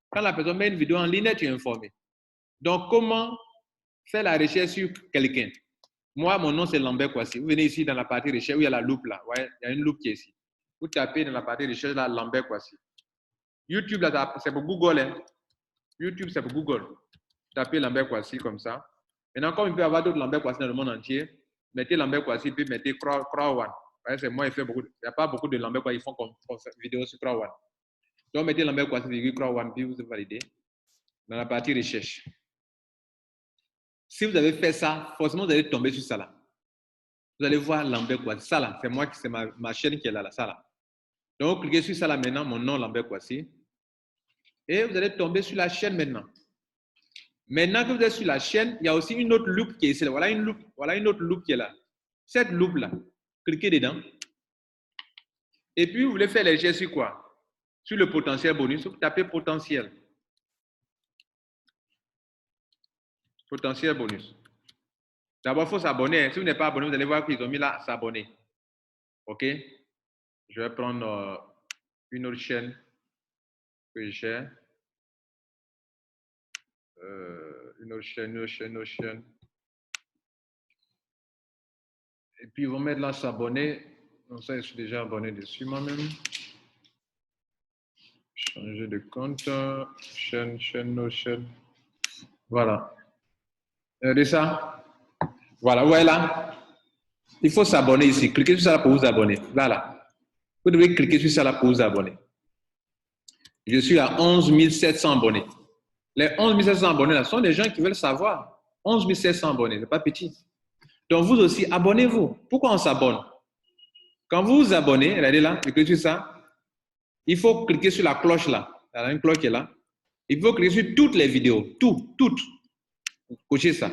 Quand la personne met une vidéo en ligne net, tu es informé. Donc, comment faire la recherche sur quelqu'un? Moi, mon nom, c'est Lambert Kwasi. Vous venez ici dans la partie recherche où il y a la loupe là. Ouais, il y a une loupe qui est ici. Vous tapez dans la partie recherche là, Lambert Kwasi. YouTube, là, c'est pour Google. Hein. YouTube, c'est pour Google. Tapez Lambert Kwasi comme ça. Maintenant, comme il peut y avoir d'autres Lambert Kwasi dans le monde entier, mettez Lambert Kwasi, puis mettez Crowan. C'est moi, il n'y a pas beaucoup de Lambert Kwasi qui font comme vidéo sur Crowan. Donc, mettez Lambert Kwasi, Crowan, puis vous validez dans la partie recherche. Si vous avez fait ça, forcément, vous allez tomber sur ça là. Vous allez voir Lambert Kwasi. Ça là, c'est moi, c'est ma chaîne qui est là, ça là. Donc, cliquez sur ça là maintenant, mon nom, Lambert Kwasi. Et vous allez tomber sur la chaîne maintenant. Maintenant que vous êtes sur la chaîne, il y a aussi une autre loupe qui est ici. Voilà une autre loupe qui est là. Cette loupe là, cliquez dedans. Et puis, vous voulez faire les gestes sur quoi? Sur le potentiel bonus, vous tapez potentiel. Potentiel bonus. D'abord, il faut s'abonner. Si vous n'êtes pas abonné, vous allez voir qu'ils ont mis là s'abonner. OK? Je vais prendre une autre chaîne que j'ai. Une autre chaîne. Et puis, ils vont mettre là s'abonner. Donc, ça, je suis déjà abonné dessus moi-même. Changer de compte. Chaîne. Voilà. Regardez ça. Voilà, vous voyez là. Il faut s'abonner ici. Cliquez sur ça là pour vous abonner. Là. Vous devez cliquer sur ça là pour vous abonner. Je suis à 11 700 abonnés. Les 11 700 abonnés là sont des gens qui veulent savoir. 11 700 abonnés, c'est pas petit. Donc vous aussi, abonnez-vous. Pourquoi on s'abonne? Quand vous vous abonnez, regardez là, cliquez sur ça. Il faut cliquer sur la cloche là. Il y a une cloche qui est là. Il faut cliquer sur toutes les vidéos. Toutes. Cochez ça.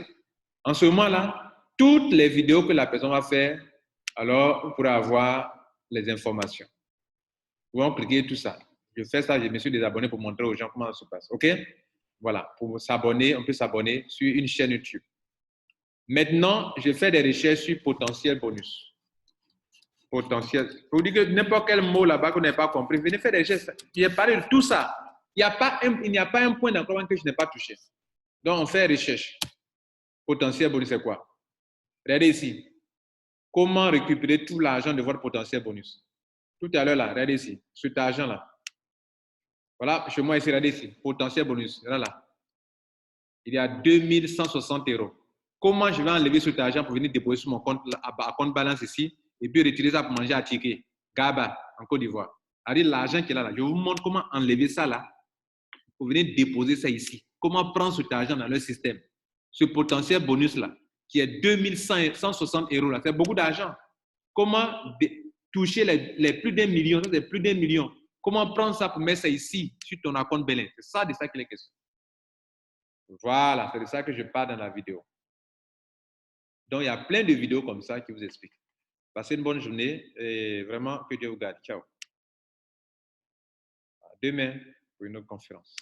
En ce moment-là, toutes les vidéos que la personne va faire, alors vous pourrez avoir les informations. Vous pouvez cliquer tout ça. Je fais ça, je me suis désabonné pour montrer aux gens comment ça se passe. OK? Voilà. Pour s'abonner, on peut s'abonner sur une chaîne YouTube. Maintenant, je fais des recherches sur potentiel bonus. Potentiel. Pour dire que n'importe quel mot là-bas que vous n'avez pas compris, venez faire des gestes. J'ai parlé de tout ça. Il n'y a pas un point d'encodement que je n'ai pas touché. Donc, on fait recherche. Potentiel bonus, c'est quoi? Regardez ici. Comment récupérer tout l'argent de votre potentiel bonus? Tout à l'heure, là, regardez ici. Cet argent-là. Voilà, chez moi ici, regardez ici. Potentiel bonus. Là. Il y a 2160 €. Comment je vais enlever cet argent pour venir déposer sur mon compte, à compte balance ici, et puis retirer ça pour manger à ticket, Gaba, en Côte d'Ivoire. C'est-à-dire l'argent qui est là. Je vous montre comment enlever ça là, pour venir déposer ça ici. Comment prendre cet argent dans le système. Ce potentiel bonus là, qui est 2160 € là, c'est beaucoup d'argent. Comment toucher les plus d'1 million, c'est plus d'1 million. Comment prendre ça pour mettre ça ici, sur ton compte Belin? C'est ça de ça qu'il est question. Voilà, c'est de ça que je parle dans la vidéo. Donc, il y a plein de vidéos comme ça qui vous expliquent. Passez une bonne journée et vraiment que Dieu vous garde. Ciao. À demain pour une autre conférence.